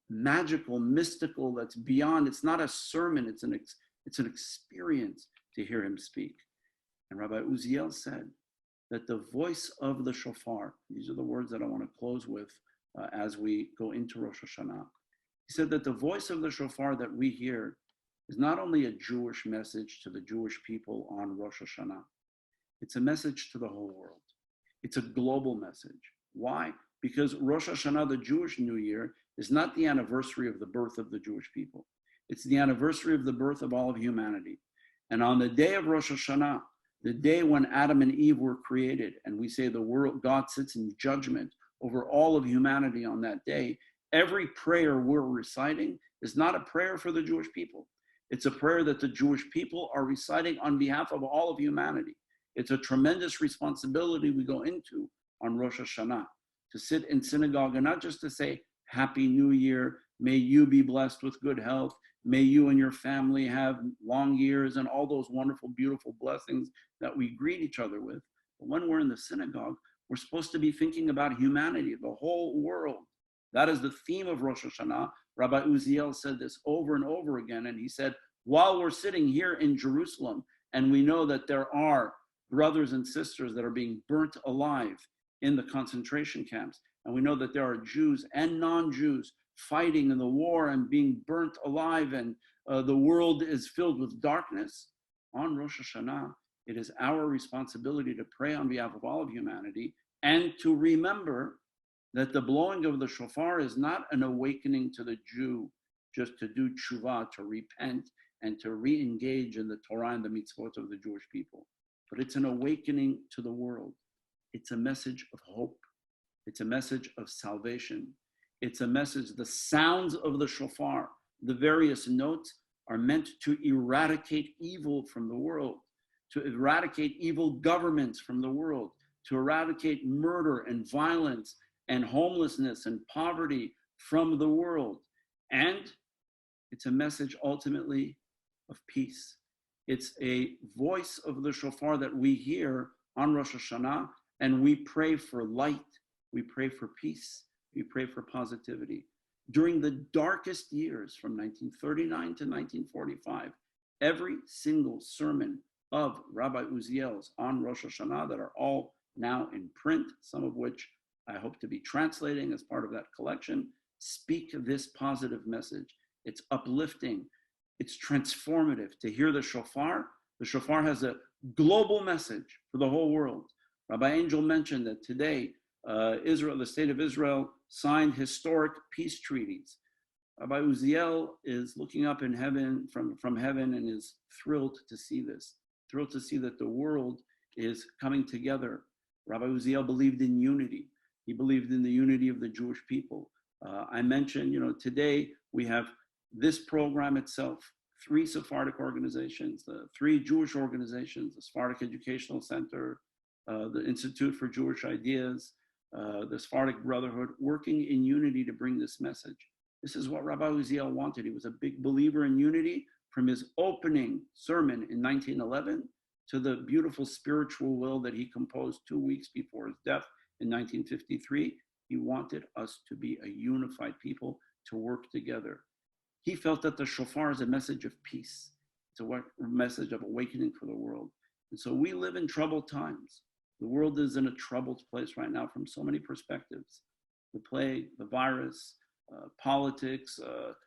magical, mystical that's beyond. It's not a sermon, it's an experience to hear him speak. And Rabbi Uziel said that the voice of the shofar, these are the words that I want to close with as we go into Rosh Hashanah. He said that the voice of the shofar that we hear is not only a Jewish message to the Jewish people on Rosh Hashanah, it's a message to the whole world. It's a global message. Why? Because Rosh Hashanah, the Jewish New Year, is not the anniversary of the birth of the Jewish people. It's the anniversary of the birth of all of humanity. And on the day of Rosh Hashanah, the day when Adam and Eve were created, and we say the world, God sits in judgment over all of humanity on that day, every prayer we're reciting is not a prayer for the Jewish people. It's a prayer that the Jewish people are reciting on behalf of all of humanity. It's a tremendous responsibility we go into on Rosh Hashanah, to sit in synagogue and not just to say, Happy New Year, may you be blessed with good health, may you and your family have long years and all those wonderful, beautiful blessings that we greet each other with. But when we're in the synagogue, we're supposed to be thinking about humanity, the whole world. That is the theme of Rosh Hashanah. Rabbi Uziel said this over and over again, and he said, while we're sitting here in Jerusalem, and we know that there are brothers and sisters that are being burnt alive in the concentration camps, and we know that there are Jews and non-Jews fighting in the war and being burnt alive, and the world is filled with darkness, on Rosh Hashanah, it is our responsibility to pray on behalf of all of humanity and to remember that the blowing of the shofar is not an awakening to the Jew just to do tshuva, to repent, and to re-engage in the Torah and the mitzvot of the Jewish people. But it's an awakening to the world. It's a message of hope. It's a message of salvation. It's a message, the sounds of the shofar, the various notes are meant to eradicate evil from the world, to eradicate evil governments from the world, to eradicate murder and violence and homelessness and poverty from the world. And it's a message ultimately of peace. It's a voice of the shofar that we hear on Rosh Hashanah, and we pray for light, we pray for peace, we pray for positivity. During the darkest years from 1939 to 1945, every single sermon of Rabbi Uziel's on Rosh Hashanah that are all now in print, some of which I hope to be translating as part of that collection, speak this positive message. It's uplifting, it's transformative. To hear the shofar has a global message for the whole world. Rabbi Angel mentioned that today, Israel, the state of Israel, signed historic peace treaties. Rabbi Uziel is looking up in heaven, from heaven, and is thrilled to see this, thrilled to see that the world is coming together. Rabbi Uziel believed in unity. He believed in the unity of the Jewish people. I mentioned, today we have this program itself, 3 Sephardic organizations, the 3 Jewish organizations, the Sephardic Educational Center, the Institute for Jewish Ideas, the Sephardic Brotherhood, working in unity to bring this message. This is what Rabbi Uziel wanted. He was a big believer in unity from his opening sermon in 1911 to the beautiful spiritual will that he composed 2 weeks before his death in 1953. He wanted us to be a unified people, to work together. He felt that the shofar is a message of peace. It's a message of awakening for the world. And so we live in troubled times. The world is in a troubled place right now from so many perspectives. The plague, the virus, politics,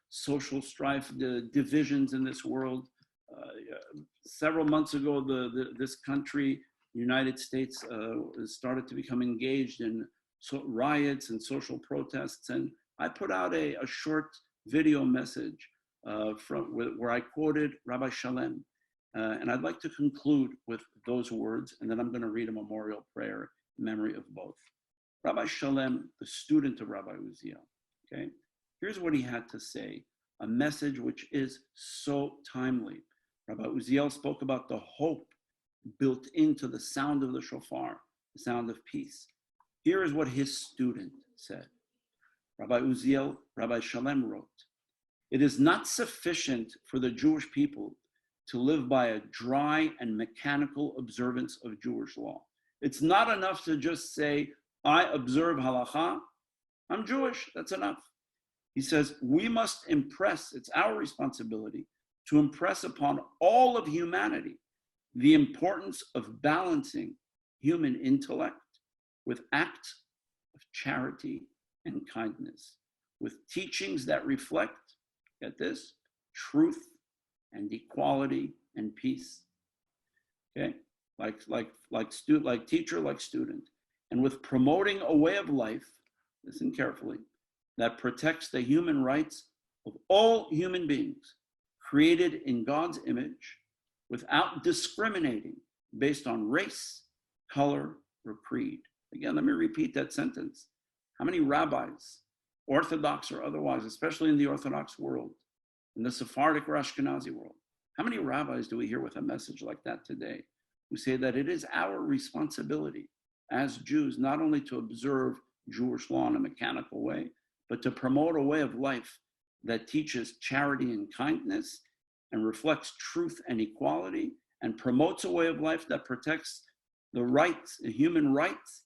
social strife, the divisions in this world. Several months ago, this country, the United States, started to become engaged in riots and social protests. And I put out a short video message where I quoted Rabbi Shalom. And I'd like to conclude with those words, and then I'm going to read a memorial prayer in memory of both. Rabbi Shalom, the student of Rabbi Uziel, okay? Here's what he had to say, a message which is so timely. Rabbi Uziel spoke about the hope built into the sound of the shofar, the sound of peace. Here is what his student said. Rabbi Uziel, Rabbi Shalom wrote, "It is not sufficient for the Jewish people to live by a dry and mechanical observance of Jewish law. It's not enough to just say, I observe halakha, I'm Jewish, that's enough." He says, we must impress, it's our responsibility to impress upon all of humanity the importance of balancing human intellect with acts of charity and kindness, with teachings that reflect, get this, truth and equality and peace. Okay, like teacher, like student, and with promoting a way of life, listen carefully, that protects the human rights of all human beings, created in God's image, without discriminating based on race, color, or creed. Again, let me repeat that sentence. How many rabbis Orthodox or otherwise, especially in the Orthodox world, in the Sephardic or Ashkenazi world. How many rabbis do we hear with a message like that today, who say that it is our responsibility as Jews not only to observe Jewish law in a mechanical way, but to promote a way of life that teaches charity and kindness and reflects truth and equality and promotes a way of life that protects the rights, the human rights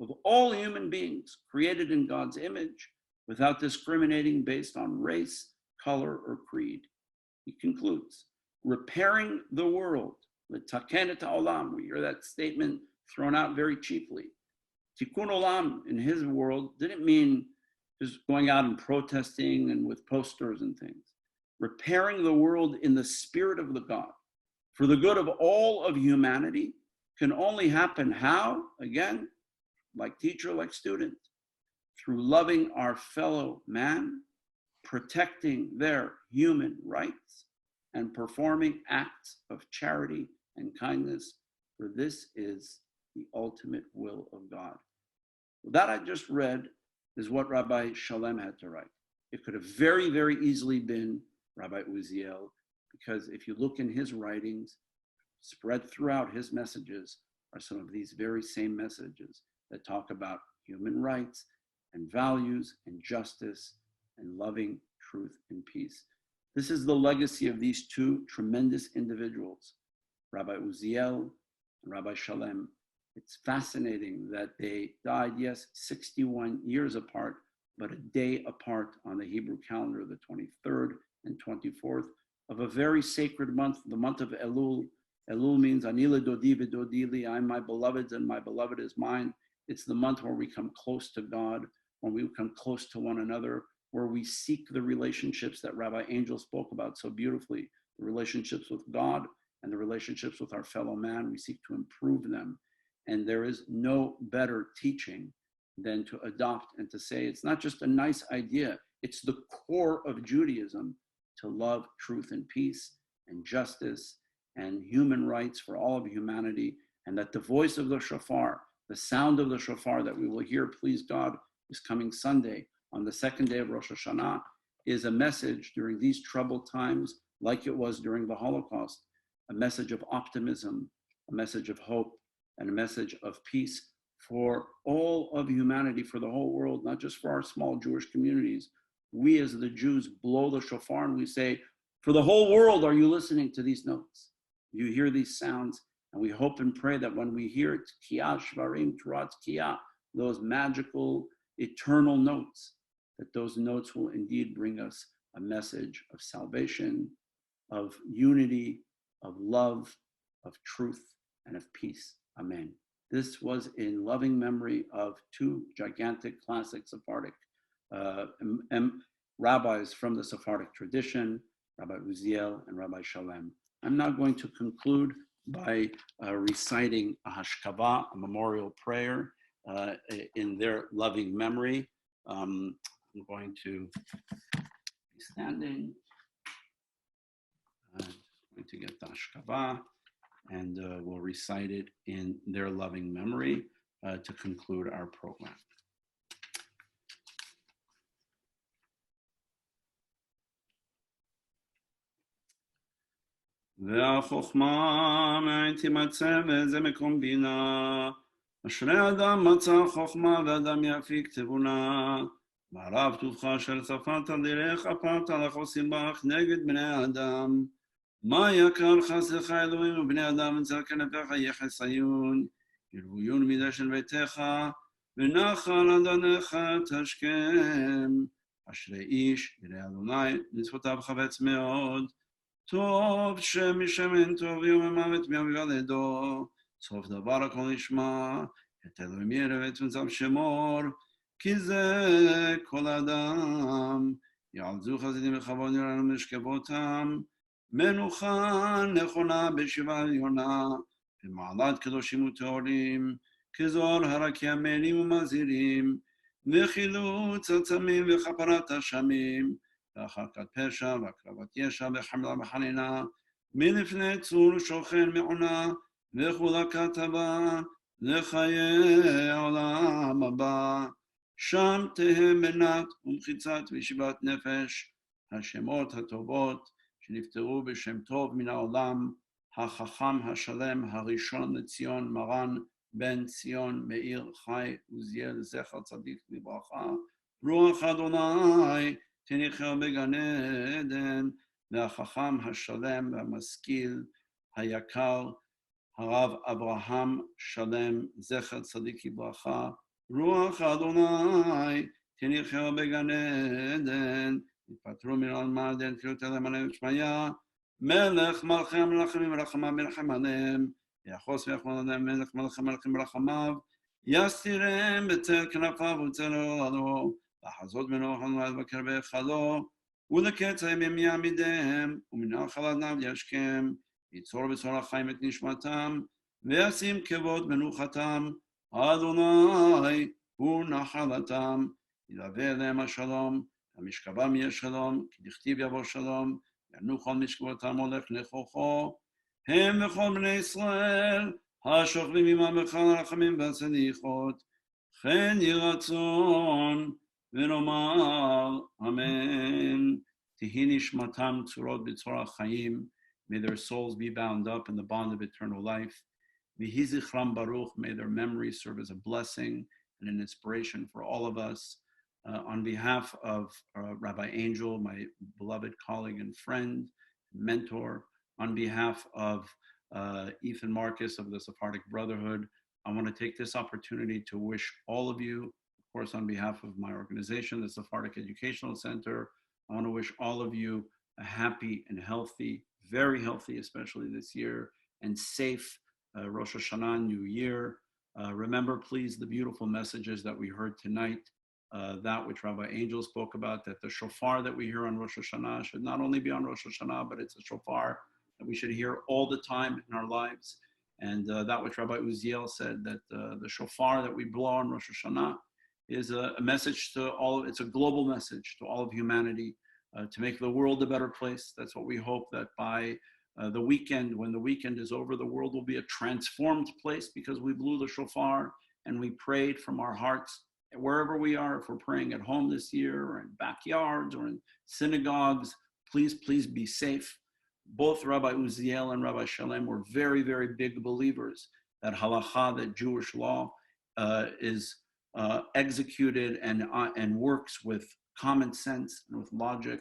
of all human beings created in God's image without discriminating based on race, color, or creed. He concludes, repairing the world, l'taken et ha'olam. We hear that statement thrown out very cheaply. Tikkun olam in his world didn't mean just going out and protesting and with posters and things. Repairing the world in the spirit of the God, for the good of all of humanity, can only happen how? Again, like teacher, like student, through loving our fellow man, protecting their human rights, and performing acts of charity and kindness, for this is the ultimate will of God. That I just read is what Rabbi Shalom had to write. It could have very, very easily been Rabbi Uziel, because if you look in his writings, spread throughout his messages are some of these very same messages that talk about human rights and values and justice and loving truth and peace. This is the legacy of these two tremendous individuals, Rabbi Uziel and Rabbi Shalom. It's fascinating that they died, yes, 61 years apart, but a day apart on the Hebrew calendar, the 23rd and 24th of a very sacred month, the month of Elul. Elul means Anila Dodi V'Dodili, I'm my beloved's and my beloved is mine. It's the month where we come close to God, when we come close to one another, where we seek the relationships that Rabbi Angel spoke about so beautifully, the relationships with God and the relationships with our fellow man. We seek to improve them. And there is no better teaching than to adopt and to say, it's not just a nice idea, it's the core of Judaism to love truth and peace and justice and human rights for all of humanity, and that the voice of the shofar, the sound of the shofar that we will hear, please God, is coming Sunday on the second day of Rosh Hashanah, is a message during these troubled times, like it was during the Holocaust, a message of optimism, a message of hope, and a message of peace for all of humanity, for the whole world, not just for our small Jewish communities. We as the Jews blow the shofar and we say, for the whole world, are you listening to these notes? You hear these sounds, and we hope and pray that when we hear Tkiyah Shvarim Turat Tkiyah, those magical, eternal notes, that those notes will indeed bring us a message of salvation, of unity, of love, of truth, and of peace. Amen. This was in loving memory of two gigantic classic Sephardic rabbis from the Sephardic tradition, Rabbi Uziel and Rabbi Shalom. I'm now going to conclude by reciting a hashkavah, a memorial prayer in their loving memory. I'm going to be standing. I'm going to get the hashkavah, and we'll recite it in their loving memory to conclude our program. והחוכמה מאין תימצא וזה מקום בינה. אשרי אדם מצא חוכמה ואדם יפיק תבונה. בערב טובך אשר צפת דרך אפרת לך עושים בך נגד בני אדם. מה יקר חסדך אלוהים ובני אדם אצל כנפיך יחס עיון. ירוויון מידה של ביתך ונחל אדניך תשכם. אשרי איש ירא אדוני מצוותיו חפץ מאוד. טוב שמשמן טוב יום המוות מיום יולדו, סוף דבר הכל נשמע, את אלוהים ירא ואת מצב שמור, כי זה כל אדם. יעלזו חסידים בכבוד יראנו משכבותם, מנוחה נכונה בשיבה עליונה, במעלת קדושים וטהורים, כזוהר הרקיע מנים ומזהירים, וחילוץ עצמים וכפרת אשמים, והרחקת פשע והקרבת ישע וחמלה וחנינה, מלפני צור שוכן מעונה, וכולה כתבה לחיי העולם הבא. שם תהא מנת ומחיצת וישיבת נפש, השמות הטובות שנפטרו בשם טוב מן העולם, החכם השלם הראשון לציון מרן בן ציון מאיר חי עוזיאל זכר צדיק לברכה, רוח אדוני תניחהו בגן עדן, והחכם השלם והמשכיל היקר הרב אברהם שלם זכר צדיק לברכה, רוח אדוני תניחהו בגן עדן, התפטרו מן העולם דין תלות אליהם עליהם שמיה, מלך מלכי המלכים ורחמיו מלחם עליהם, יחוס ויחמול עליהם מלך מלכי מלכים ורחמיו, יסתירם בצל כנפיו ובצל אוהלו, לחזות מנוח הנולד בקרב היכלו, ולקץ הימים יעמידם, ומנחל עדניו ישכם, ייצור בצור החיים את נשמתם, וישים כבוד מנוחתם, אדוני הוא נחלתם, ילווה אליהם השלום, המשכבם יהיה שלום, כי דכתיב יבוא שלום, ינוחו על משכבותם הולך נכוחו, הם וכל בני ישראל, השוכבים עמם בכל הרחמים והצדיחות, כן יהי רצון ונאמר אמן. תהי נשמתם צורות בצור החיים, may their souls be bound up in the bond of eternal life. Vihi zichram baruch, may their memories serve as a blessing and an inspiration for all of us. On behalf of Rabbi Angel, my beloved colleague and friend, mentor, on behalf of Ethan Marcus of the Sephardic Brotherhood, I want to take this opportunity to wish all of you, of course, on behalf of my organization, the Sephardic Educational Center, I want to wish all of you a happy and healthy, very healthy, especially this year, and safe Rosh Hashanah, New Year. Remember, please, the beautiful messages that we heard tonight, that which Rabbi Angel spoke about, that the shofar that we hear on Rosh Hashanah should not only be on Rosh Hashanah, but it's a shofar that we should hear all the time in our lives. And that which Rabbi Uziel said, that the shofar that we blow on Rosh Hashanah is a message to all, it's a global message to all of humanity, to make the world a better place. That's what we hope, that by the weekend, when the weekend is over, the world will be a transformed place because we blew the shofar and we prayed from our hearts. Wherever we are, if we're praying at home this year or in backyards or in synagogues, please be safe. Both Rabbi Uziel and Rabbi Shalom were very, very big believers that halakha, that Jewish law, is executed and works with common sense and with logic.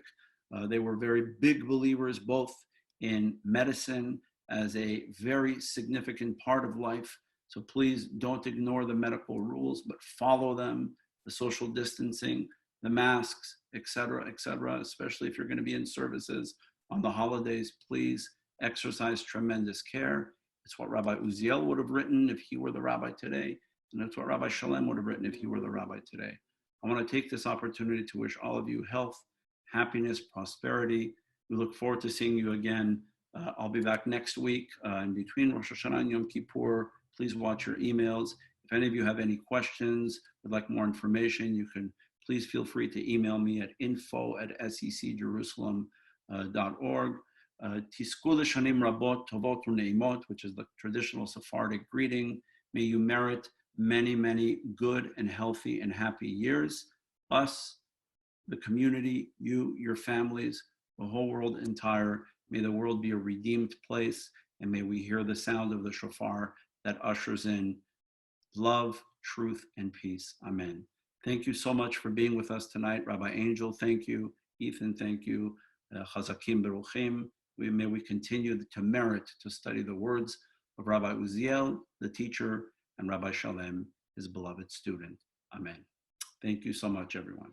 They were very big believers both in medicine as a very significant part of life. So please don't ignore the medical rules, but follow them, the social distancing, the masks, et cetera, especially if you're going to be in services on the holidays. Please exercise tremendous care. It's what Rabbi Uziel would have written if he were the rabbi today, and it's what Rabbi Shalom would have written if he were the rabbi today. I want to take this opportunity to wish all of you health, happiness, prosperity. We look forward to seeing you again. I'll be back next week in between Rosh Hashanah and Yom Kippur. Please watch your emails. If any of you have any questions, would like more information, you can please feel free to email me at info@secjerusalem.org. Tizku l'shanim rabot tovot u'neimot, which is the traditional Sephardic greeting. May you merit many, many good and healthy and happy years. Us, the community, you, your families, the whole world entire. May the world be a redeemed place, and may we hear the sound of the shofar that ushers in love, truth, and peace. Amen. Thank you so much for being with us tonight. Rabbi Angel, thank you. Ethan, thank you. Chazakim Beruchim. May we continue to merit to study the words of Rabbi Uziel, the teacher, and Rabbi Shalom, his beloved student. Amen. Thank you so much, everyone.